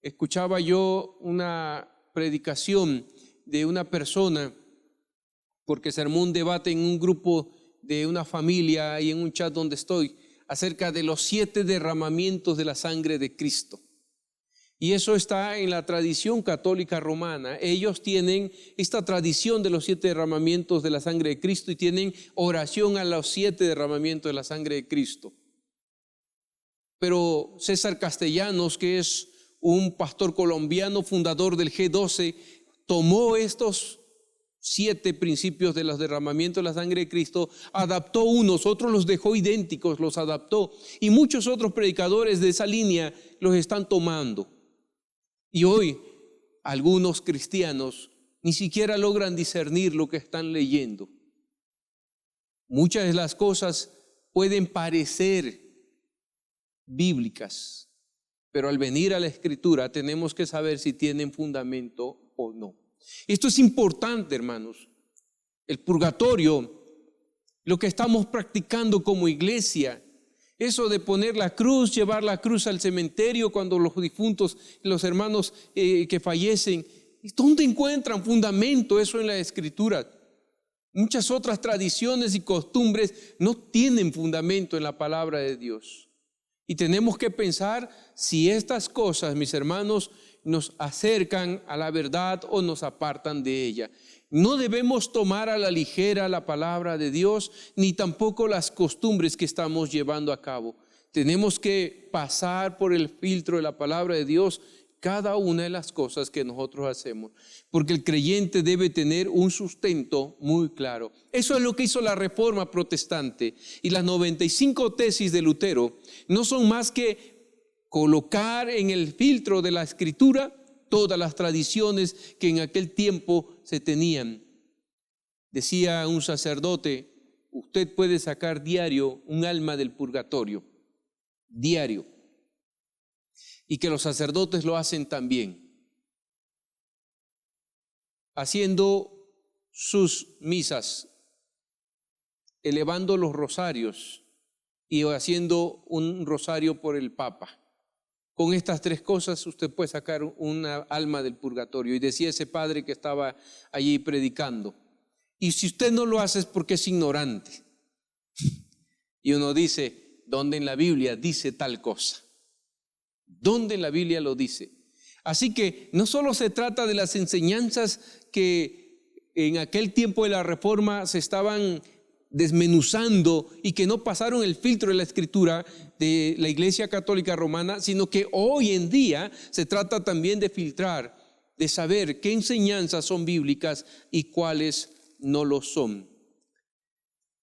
Escuchaba yo una predicación de una persona, porque se armó un debate en un grupo de una familia y en un chat donde estoy, acerca de los 7 derramamientos de la sangre de Cristo. Y eso está en la tradición católica romana. Ellos tienen esta tradición de los 7 derramamientos de la sangre de Cristo y tienen oración a los 7 derramamientos de la sangre de Cristo. Pero César Castellanos, que es un pastor colombiano, fundador del G12, tomó estos 7 principios de los derramamientos de la sangre de Cristo, adaptó unos, otros los dejó idénticos, los adaptó, y muchos otros predicadores de esa línea los están tomando. Y hoy algunos cristianos ni siquiera logran discernir lo que están leyendo. Muchas de las cosas pueden parecer bíblicas, pero al venir a la Escritura tenemos que saber si tienen fundamento o no. Esto es importante, hermanos. El purgatorio, lo que estamos practicando como iglesia, eso de poner la cruz, llevar la cruz al cementerio cuando los difuntos, los hermanos que fallecen, ¿dónde encuentran fundamento eso en la Escritura? Muchas otras tradiciones y costumbres no tienen fundamento en la palabra de Dios. Y tenemos que pensar si estas cosas, mis hermanos, nos acercan a la verdad o nos apartan de ella. No debemos tomar a la ligera la palabra de Dios, ni tampoco las costumbres que estamos llevando a cabo. Tenemos que pasar por el filtro de la palabra de Dios cada una de las cosas que nosotros hacemos, porque el creyente debe tener un sustento muy claro. Eso es lo que hizo la Reforma Protestante, y las 95 tesis de Lutero no son más que colocar en el filtro de la Escritura todas las tradiciones que en aquel tiempo se tenían. Decía un sacerdote: usted puede sacar diario un alma del purgatorio, diario, y que los sacerdotes lo hacen también, haciendo sus misas, elevando los rosarios y haciendo un rosario por el Papa. Con estas 3 cosas usted puede sacar una alma del purgatorio. Y decía ese padre que estaba allí predicando: y si usted no lo hace es porque es ignorante. Y uno dice: ¿dónde en la Biblia dice tal cosa? ¿Dónde en la Biblia lo dice? Así que no solo se trata de las enseñanzas que en aquel tiempo de la Reforma se estaban desmenuzando y que no pasaron el filtro de la Escritura de la Iglesia Católica Romana, sino que hoy en día se trata también de filtrar, de saber qué enseñanzas son bíblicas y cuáles no lo son.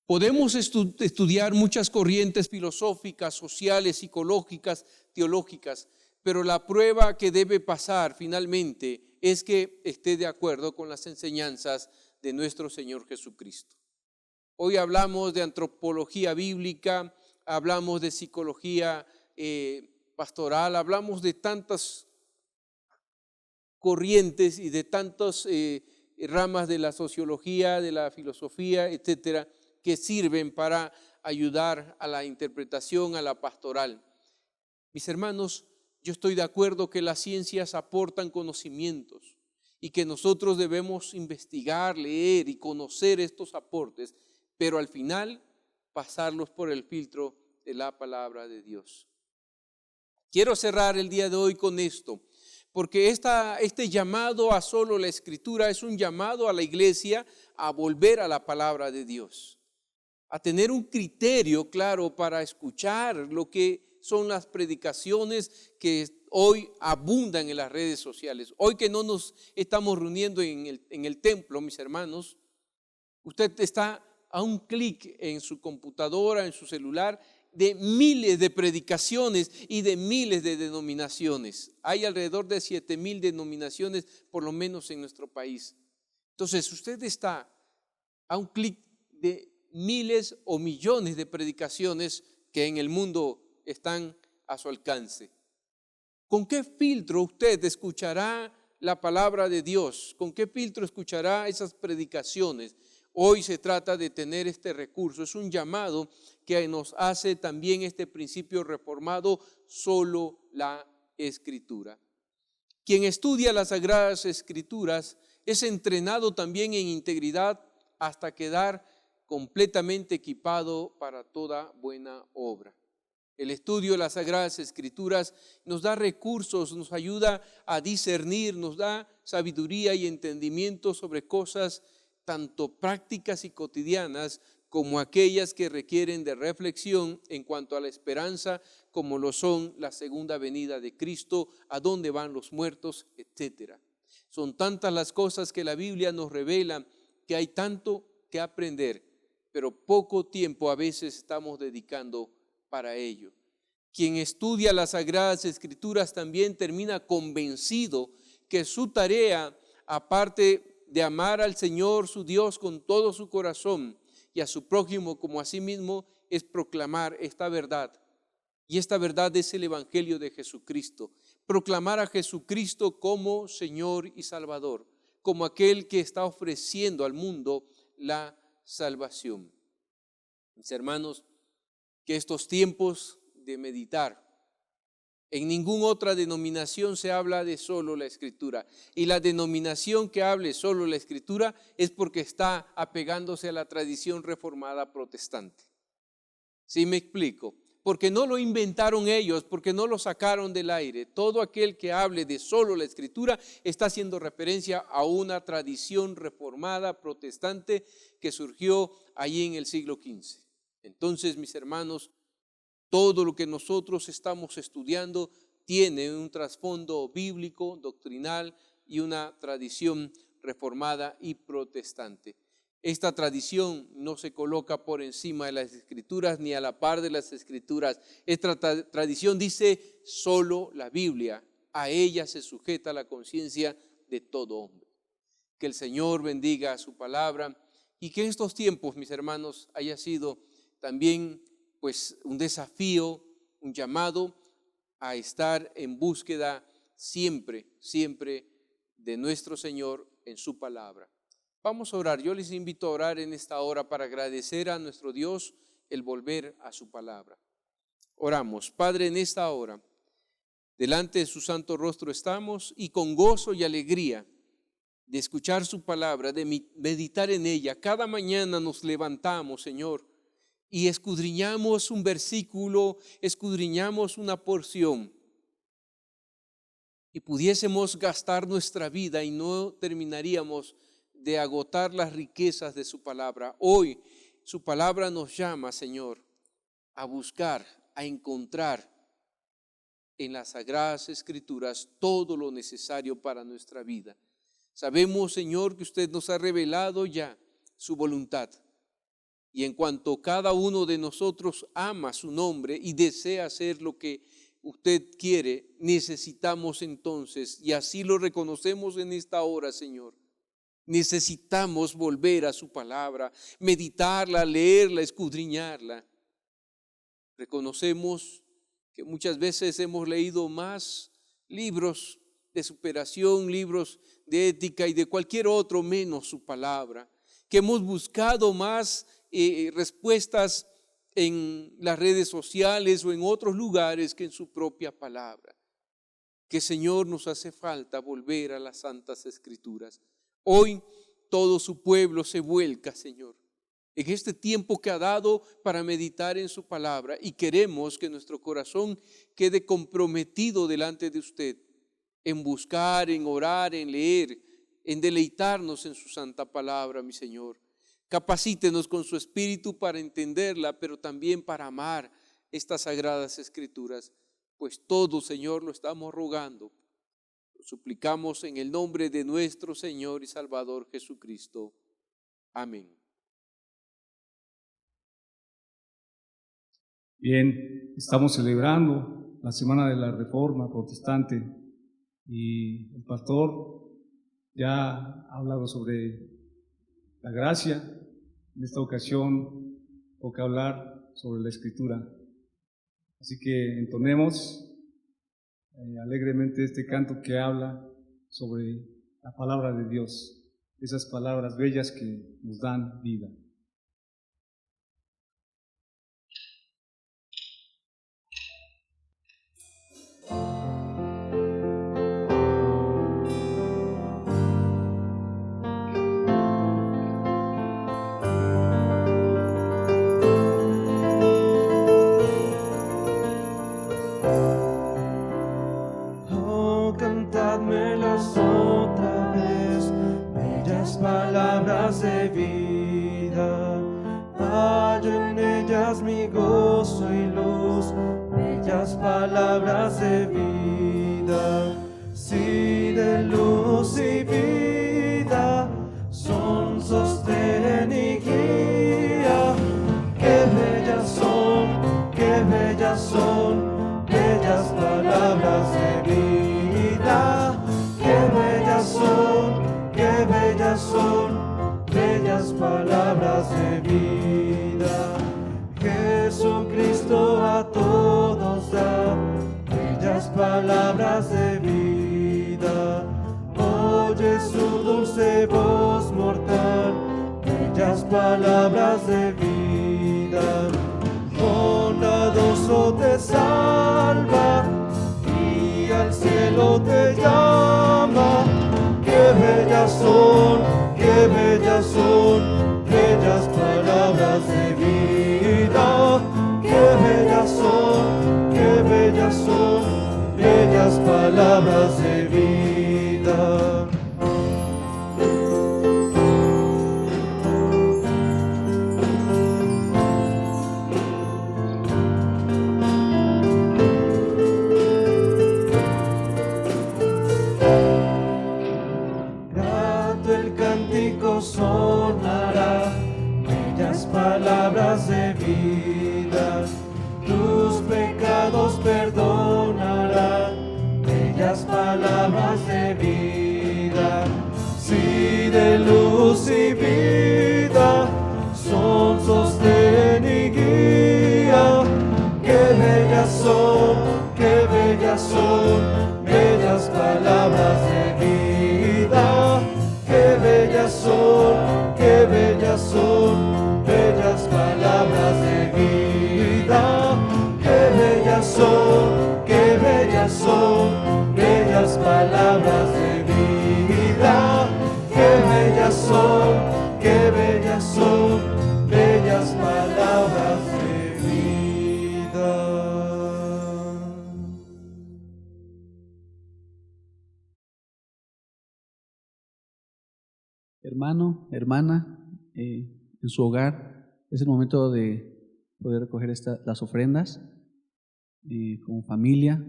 Podemos estudiar muchas corrientes filosóficas, sociales, psicológicas, teológicas, pero la prueba que debe pasar finalmente es que esté de acuerdo con las enseñanzas de nuestro Señor Jesucristo. Hoy hablamos de antropología bíblica, hablamos de psicología pastoral, hablamos de tantas corrientes y de tantas ramas de la sociología, de la filosofía, etcétera, que sirven para ayudar a la interpretación, a la pastoral. Mis hermanos, yo estoy de acuerdo que las ciencias aportan conocimientos y que nosotros debemos investigar, leer y conocer estos aportes, pero al final pasarlos por el filtro de la palabra de Dios. Quiero cerrar el día de hoy con esto, porque este llamado a solo la Escritura es un llamado a la iglesia a volver a la palabra de Dios, a tener un criterio claro para escuchar lo que son las predicaciones que hoy abundan en las redes sociales. Hoy que no nos estamos reuniendo en el templo, mis hermanos, usted está a un clic en su computadora, en su celular, de miles de predicaciones y de miles de denominaciones. Hay alrededor de 7,000 denominaciones, por lo menos en nuestro país. Entonces, usted está a un clic de miles o millones de predicaciones que en el mundo están a su alcance. ¿Con qué filtro usted escuchará la palabra de Dios? ¿Con qué filtro escuchará esas predicaciones? Hoy se trata de tener este recurso. Es un llamado que nos hace también este principio reformado, solo la Escritura. Quien estudia las Sagradas Escrituras es entrenado también en integridad hasta quedar completamente equipado para toda buena obra. El estudio de las Sagradas Escrituras nos da recursos, nos ayuda a discernir, nos da sabiduría y entendimiento sobre cosas tanto prácticas y cotidianas como aquellas que requieren de reflexión en cuanto a la esperanza, como lo son la segunda venida de Cristo, a dónde van los muertos, etc. Son tantas las cosas que la Biblia nos revela que hay tanto que aprender, pero poco tiempo a veces estamos dedicando para ello. Quien estudia las Sagradas Escrituras también termina convencido que su tarea, aparte de amar al Señor su Dios con todo su corazón y a su prójimo como a sí mismo, es proclamar esta verdad. Y esta verdad es el Evangelio de Jesucristo. Proclamar a Jesucristo como Señor y Salvador, como aquel que está ofreciendo al mundo la salvación. Mis hermanos, que estos tiempos de meditar, en ninguna otra denominación se habla de solo la Escritura, y la denominación que hable solo la Escritura es porque está apegándose a la tradición reformada protestante. ¿Sí me explico? Porque no lo inventaron ellos, porque no lo sacaron del aire. Todo aquel que hable de solo la Escritura está haciendo referencia a una tradición reformada protestante que surgió allí en el siglo XV. Entonces, mis hermanos, todo lo que nosotros estamos estudiando tiene un trasfondo bíblico, doctrinal y una tradición reformada y protestante. Esta tradición no se coloca por encima de las Escrituras ni a la par de las Escrituras. Esta tradición dice solo la Biblia. A ella se sujeta la conciencia de todo hombre. Que el Señor bendiga su palabra y que en estos tiempos, mis hermanos, haya sido también pues un desafío, un llamado a estar en búsqueda siempre de nuestro Señor en su palabra. Vamos a orar. Yo les invito a orar en esta hora para agradecer a nuestro Dios el volver a su palabra. Oramos. Padre, en esta hora, delante de su santo rostro estamos y con gozo y alegría de escuchar su palabra, de meditar en ella. Cada mañana nos levantamos, Señor, y escudriñamos un versículo, escudriñamos una porción y pudiésemos gastar nuestra vida y no terminaríamos de agotar las riquezas de su palabra. Hoy su palabra nos llama, Señor, a buscar, a encontrar en las Sagradas Escrituras todo lo necesario para nuestra vida. Sabemos, Señor, que usted nos ha revelado ya su voluntad. Y en cuanto cada uno de nosotros ama su nombre y desea hacer lo que usted quiere, necesitamos entonces, y así lo reconocemos en esta hora, Señor, necesitamos volver a su palabra, meditarla, leerla, escudriñarla. Reconocemos que muchas veces hemos leído más libros de superación, libros de ética y de cualquier otro menos su palabra, que hemos buscado más respuestas en las redes sociales o en otros lugares que en su propia palabra. que, Señor, nos hace falta volver a las Santas Escrituras. Hoy todo su pueblo se vuelca, Señor, en este tiempo que ha dado para meditar en su palabra, y queremos que nuestro corazón quede comprometido delante de usted en buscar, en orar, en leer, en deleitarnos en su santa palabra, mi Señor. Capacítenos con su Espíritu para entenderla, pero también para amar estas sagradas Escrituras, pues todo, Señor, lo estamos rogando. Lo suplicamos en el nombre de nuestro Señor y Salvador Jesucristo. Amén. Bien, estamos celebrando la Semana de la Reforma Protestante y el pastor ya ha hablado sobre la gracia. En esta ocasión toca hablar sobre la Escritura. Así que entonemos alegremente este canto que habla sobre la palabra de Dios, esas palabras bellas que nos dan vida. Cantádmelas otra vez, bellas palabras de vida. Hallo en ellas mi gozo y luz, bellas palabras de vida. Sí, de luz y vida, son sostén y guía. Qué bellas son, qué bellas son, bellas palabras de vida. Qué bellas son, qué bellas son, bellas palabras de vida. Jesucristo a todos da bellas palabras de vida. Oye su dulce voz mortal, bellas palabras de vida. Bondadoso te salva y al cielo te llama. Qué bellas son, qué bellas son, bellas palabras de vida. Qué bellas son, qué bellas son, bellas palabras de vida. Sonará bellas palabras de vida, tus pecados perdonará, bellas palabras de vida. Sí, de luz y vida, son sostén y guía. Qué bellas son, qué bellas son, bellas palabras de vida. Qué bellas son, qué bellas son, bellas palabras de vida. Qué bellas son, qué bellas son, bellas palabras de vida. Qué bellas son, qué bellas son, bellas palabras de vida. Hermano, hermana, en su hogar es el momento de poder recoger las ofrendas. Como familia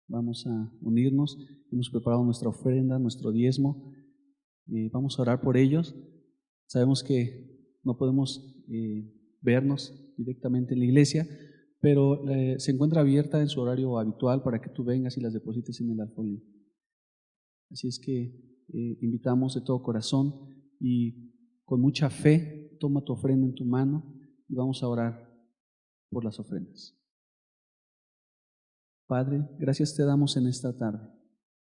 vamos a unirnos. Hemos preparado nuestra ofrenda, nuestro diezmo. Vamos a orar por ellos. Sabemos que no podemos vernos directamente en la iglesia, pero se encuentra abierta en su horario habitual para que tú vengas y las deposites en el alfolí. Así es que invitamos de todo corazón y con mucha fe, toma tu ofrenda en tu mano y vamos a orar por las ofrendas. Padre, gracias te damos en esta tarde.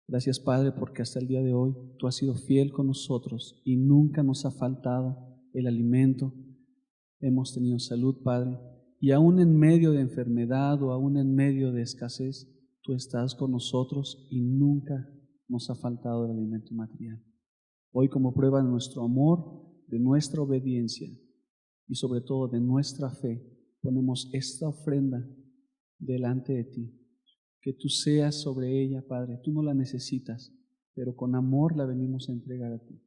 Gracias, Padre, porque hasta el día de hoy tú has sido fiel con nosotros y nunca nos ha faltado el alimento. Hemos tenido salud, Padre, y aún en medio de enfermedad o aún en medio de escasez, tú estás con nosotros y nunca nos ha faltado el alimento material. Hoy, como prueba de nuestro amor, de nuestra obediencia y sobre todo de nuestra fe, ponemos esta ofrenda delante de ti. Que tú seas sobre ella, Padre. Tú no la necesitas, pero con amor la venimos a entregar a ti.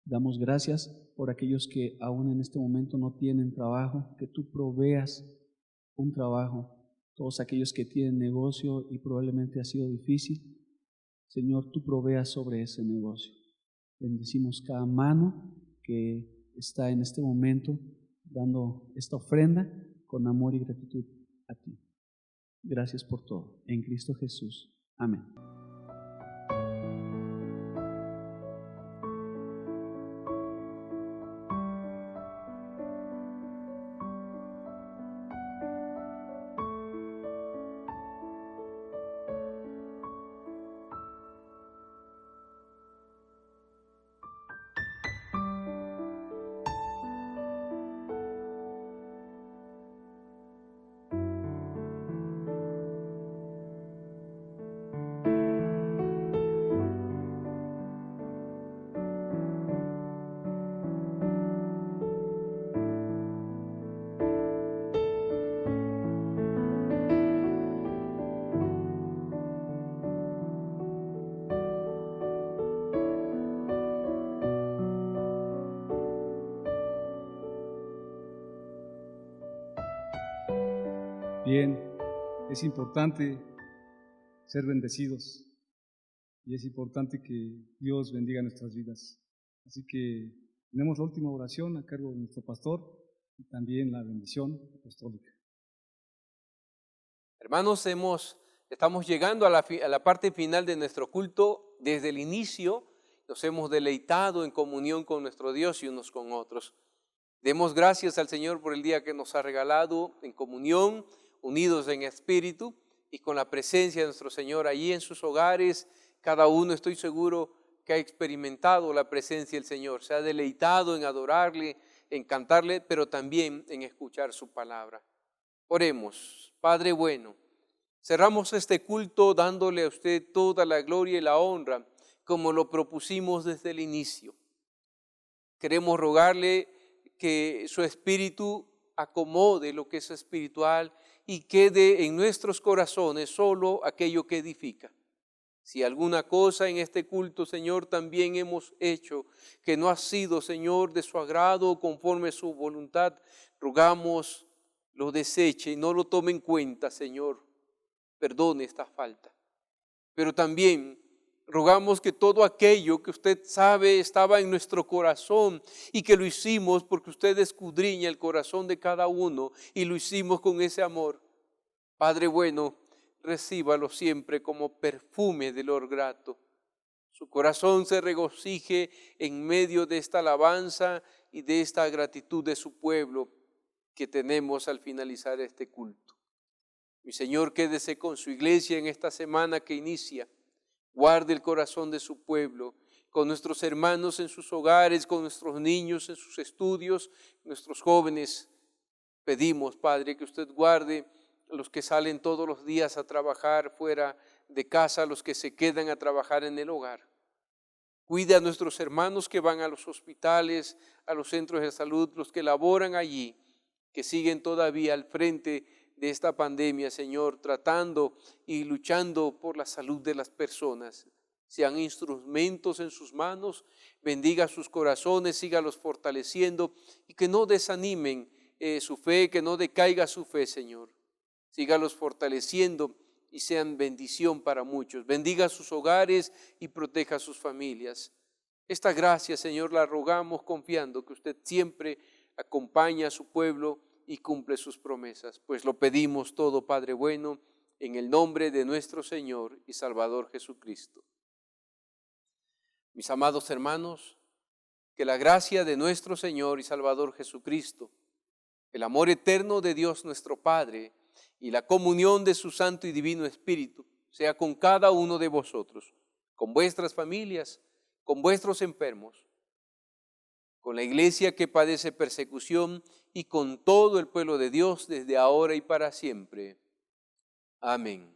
Damos gracias por aquellos que aún en este momento no tienen trabajo, que tú proveas un trabajo. Todos aquellos que tienen negocio y probablemente ha sido difícil, Señor, tú proveas sobre ese negocio. Bendecimos cada mano que está en este momento dando esta ofrenda con amor y gratitud a ti. Gracias por todo. En Cristo Jesús. Amén. Bien, es importante ser bendecidos y es importante que Dios bendiga nuestras vidas. Así que tenemos la última oración a cargo de nuestro pastor y también la bendición apostólica. Hermanos, estamos llegando a la parte final de nuestro culto. Desde el inicio nos hemos deleitado en comunión con nuestro Dios y unos con otros. Demos gracias al Señor por el día que nos ha regalado en comunión, unidos en espíritu y con la presencia de nuestro Señor allí en sus hogares. Cada uno, estoy seguro, que ha experimentado la presencia del Señor, se ha deleitado en adorarle, en cantarle, pero también en escuchar su palabra. Oremos. Padre bueno, cerramos este culto dándole a usted toda la gloria y la honra, como lo propusimos desde el inicio. Queremos rogarle que su espíritu acomode lo que es espiritual y quede en nuestros corazones solo aquello que edifica. Si alguna cosa en este culto, Señor, también hemos hecho que no ha sido, Señor, de su agrado conforme a su voluntad, rogamos lo deseche y no lo tome en cuenta, Señor. Perdone esta falta. Pero también rogamos que todo aquello que usted sabe estaba en nuestro corazón y que lo hicimos porque usted escudriña el corazón de cada uno y lo hicimos con ese amor. Padre bueno, recíbalo siempre como perfume de olor grato. Su corazón se regocije en medio de esta alabanza y de esta gratitud de su pueblo que tenemos al finalizar este culto. Mi Señor, quédese con su iglesia en esta semana que inicia. Guarde el corazón de su pueblo, con nuestros hermanos en sus hogares, con nuestros niños en sus estudios, nuestros jóvenes. Pedimos, Padre, que usted guarde a los que salen todos los días a trabajar fuera de casa, a los que se quedan a trabajar en el hogar. Cuida a nuestros hermanos que van a los hospitales, a los centros de salud, los que laboran allí, que siguen todavía al frente de esta pandemia, Señor, tratando y luchando por la salud de las personas. Sean instrumentos en sus manos, bendiga sus corazones, sígalos fortaleciendo y que no desanimen su fe, que no decaiga su fe, Señor. Sígalos fortaleciendo y sean bendición para muchos. Bendiga sus hogares y proteja a sus familias. Esta gracia, Señor, la rogamos confiando que usted siempre acompaña a su pueblo y cumple sus promesas. Pues lo pedimos todo, Padre bueno, en el nombre de nuestro Señor y Salvador Jesucristo. Mis amados hermanos, que la gracia de nuestro Señor y Salvador Jesucristo, el amor eterno de Dios nuestro Padre y la comunión de su Santo y Divino Espíritu sea con cada uno de vosotros, con vuestras familias, con vuestros enfermos, con la iglesia que padece persecución y con todo el pueblo de Dios desde ahora y para siempre. Amén.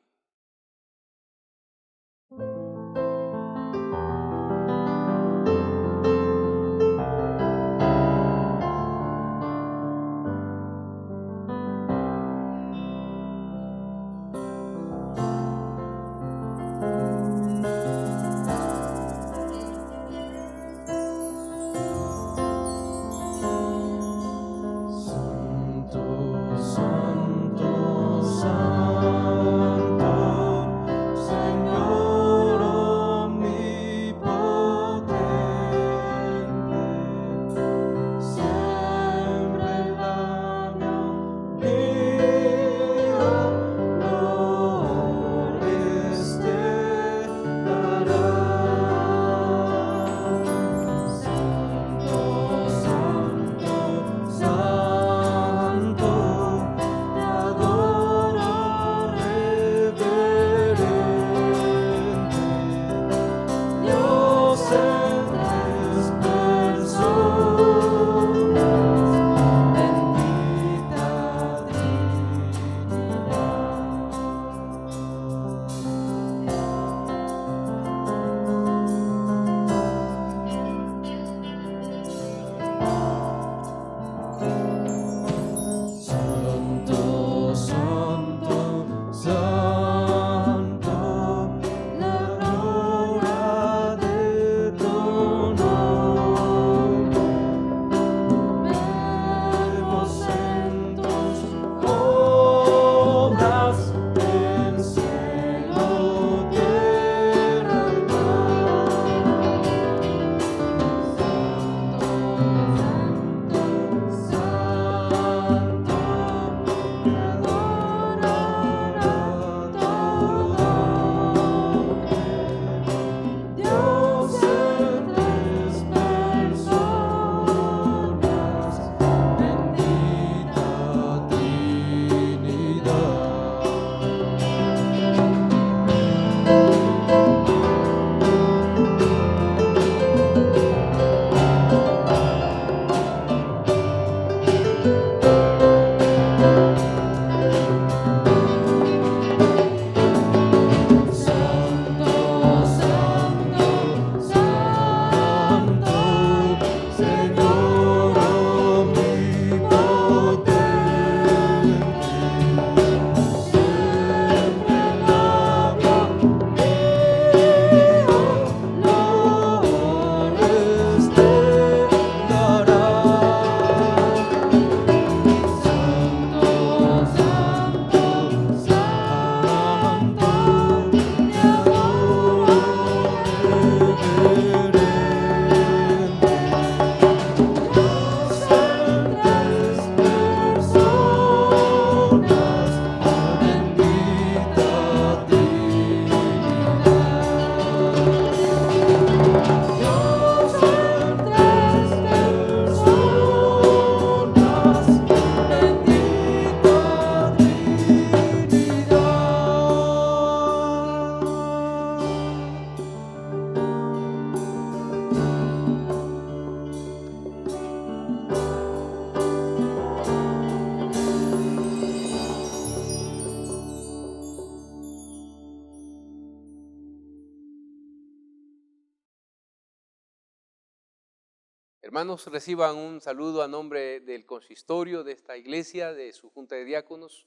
Hermanos, reciban un saludo a nombre del consistorio de esta iglesia, de su junta de diáconos.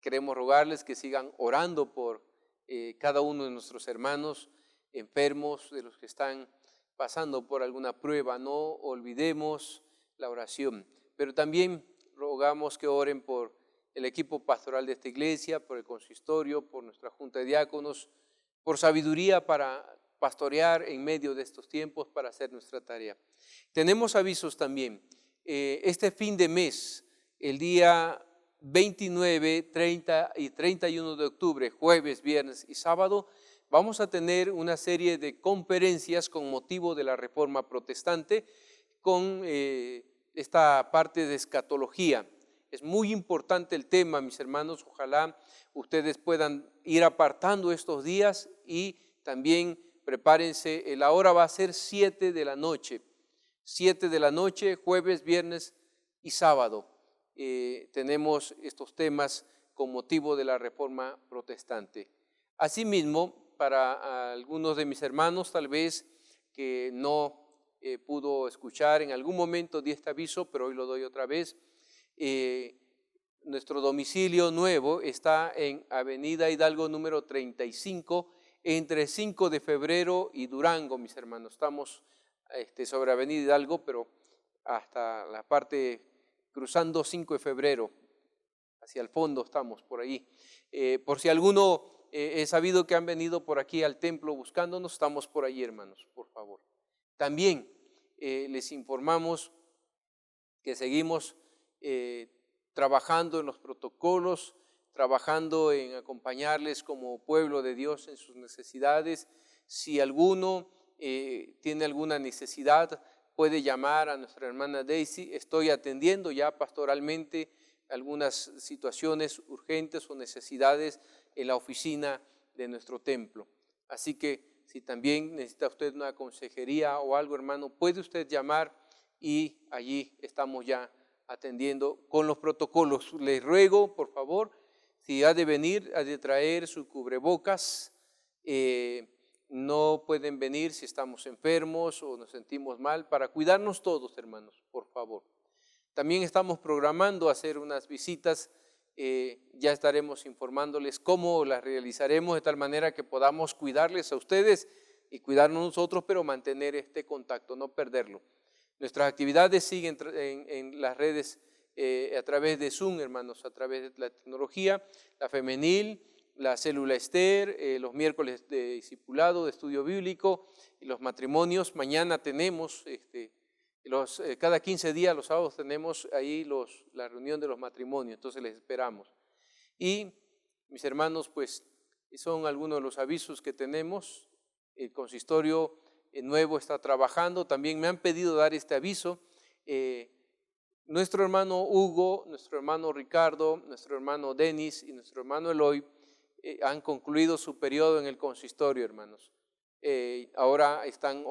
Queremos rogarles que sigan orando por cada uno de nuestros hermanos enfermos, de los que están pasando por alguna prueba. No olvidemos la oración, pero también rogamos que oren por el equipo pastoral de esta iglesia, por el consistorio, por nuestra junta de diáconos, por sabiduría para pastorear en medio de estos tiempos, para hacer nuestra tarea. Tenemos avisos también. Este fin de mes, el día 29, 30 y 31 de octubre, jueves, viernes y sábado, vamos a tener una serie de conferencias con motivo de la Reforma Protestante con esta parte de escatología. Es muy importante el tema, mis hermanos. Ojalá ustedes puedan ir apartando estos días y también prepárense. La hora va a ser 7 de la noche. 7 de la noche, jueves, viernes y sábado. Tenemos estos temas con motivo de la Reforma Protestante. Asimismo, para algunos de mis hermanos, tal vez que no pudo escuchar, en algún momento di este aviso, pero hoy lo doy otra vez. Nuestro domicilio nuevo está en Avenida Hidalgo número 35, entre 5 de febrero y Durango, mis hermanos. Estamos sobre Avenida Hidalgo, pero hasta la parte cruzando 5 de febrero. hacia el fondo estamos por ahí. Por si alguno he sabido que han venido por aquí al templo buscándonos, estamos por ahí, hermanos, por favor. También les informamos que seguimos trabajando en los protocolos, trabajando en acompañarles como pueblo de Dios en sus necesidades. Si alguno tiene alguna necesidad, puede llamar a nuestra hermana Daisy. Estoy atendiendo ya pastoralmente algunas situaciones urgentes o necesidades en la oficina de nuestro templo. Así que si también necesita usted una consejería o algo, hermano, puede usted llamar y allí estamos ya atendiendo con los protocolos. Les ruego, por favor, si ha de venir, ha de traer su cubrebocas. No pueden venir si estamos enfermos o nos sentimos mal, para cuidarnos todos, hermanos, por favor. También estamos programando hacer unas visitas, ya estaremos informándoles cómo las realizaremos de tal manera que podamos cuidarles a ustedes y cuidarnos nosotros, pero mantener este contacto, no perderlo. Nuestras actividades siguen en las redes a través de Zoom, hermanos, a través de la tecnología, la femenil, la célula Esther, los miércoles de discipulado, de estudio bíblico, y los matrimonios. Mañana tenemos, cada 15 días, los sábados, tenemos ahí la reunión de los matrimonios, entonces les esperamos. Y mis hermanos, pues son algunos de los avisos que tenemos. El consistorio nuevo está trabajando, también me han pedido dar este aviso. Nuestro hermano Hugo, nuestro hermano Ricardo, nuestro hermano Denis y nuestro hermano Eloy han concluido su periodo en el consistorio, hermanos. Ahora están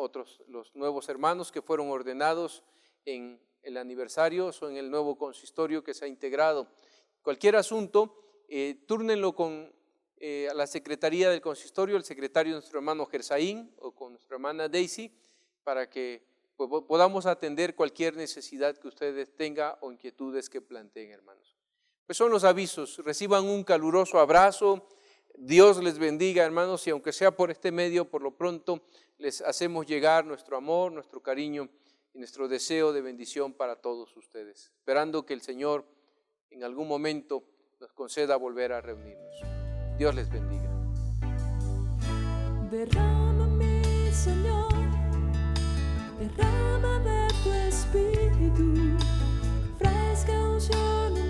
los nuevos hermanos que fueron ordenados en el aniversario, son el nuevo consistorio que se ha integrado. Cualquier asunto, túrnenlo con a la secretaría del consistorio, el secretario de nuestro hermano Gersaín o con nuestra hermana Daisy, para que podamos atender cualquier necesidad que ustedes tengan o inquietudes que planteen, hermanos. Pues son los avisos. Reciban un caluroso abrazo. Dios les bendiga, hermanos, y aunque sea por este medio, por lo pronto les hacemos llegar nuestro amor, nuestro cariño y nuestro deseo de bendición para todos ustedes, esperando que el Señor en algún momento nos conceda volver a reunirnos. Dios les bendiga. Derrámame, Señor, derrama de tu espíritu, fresca unción.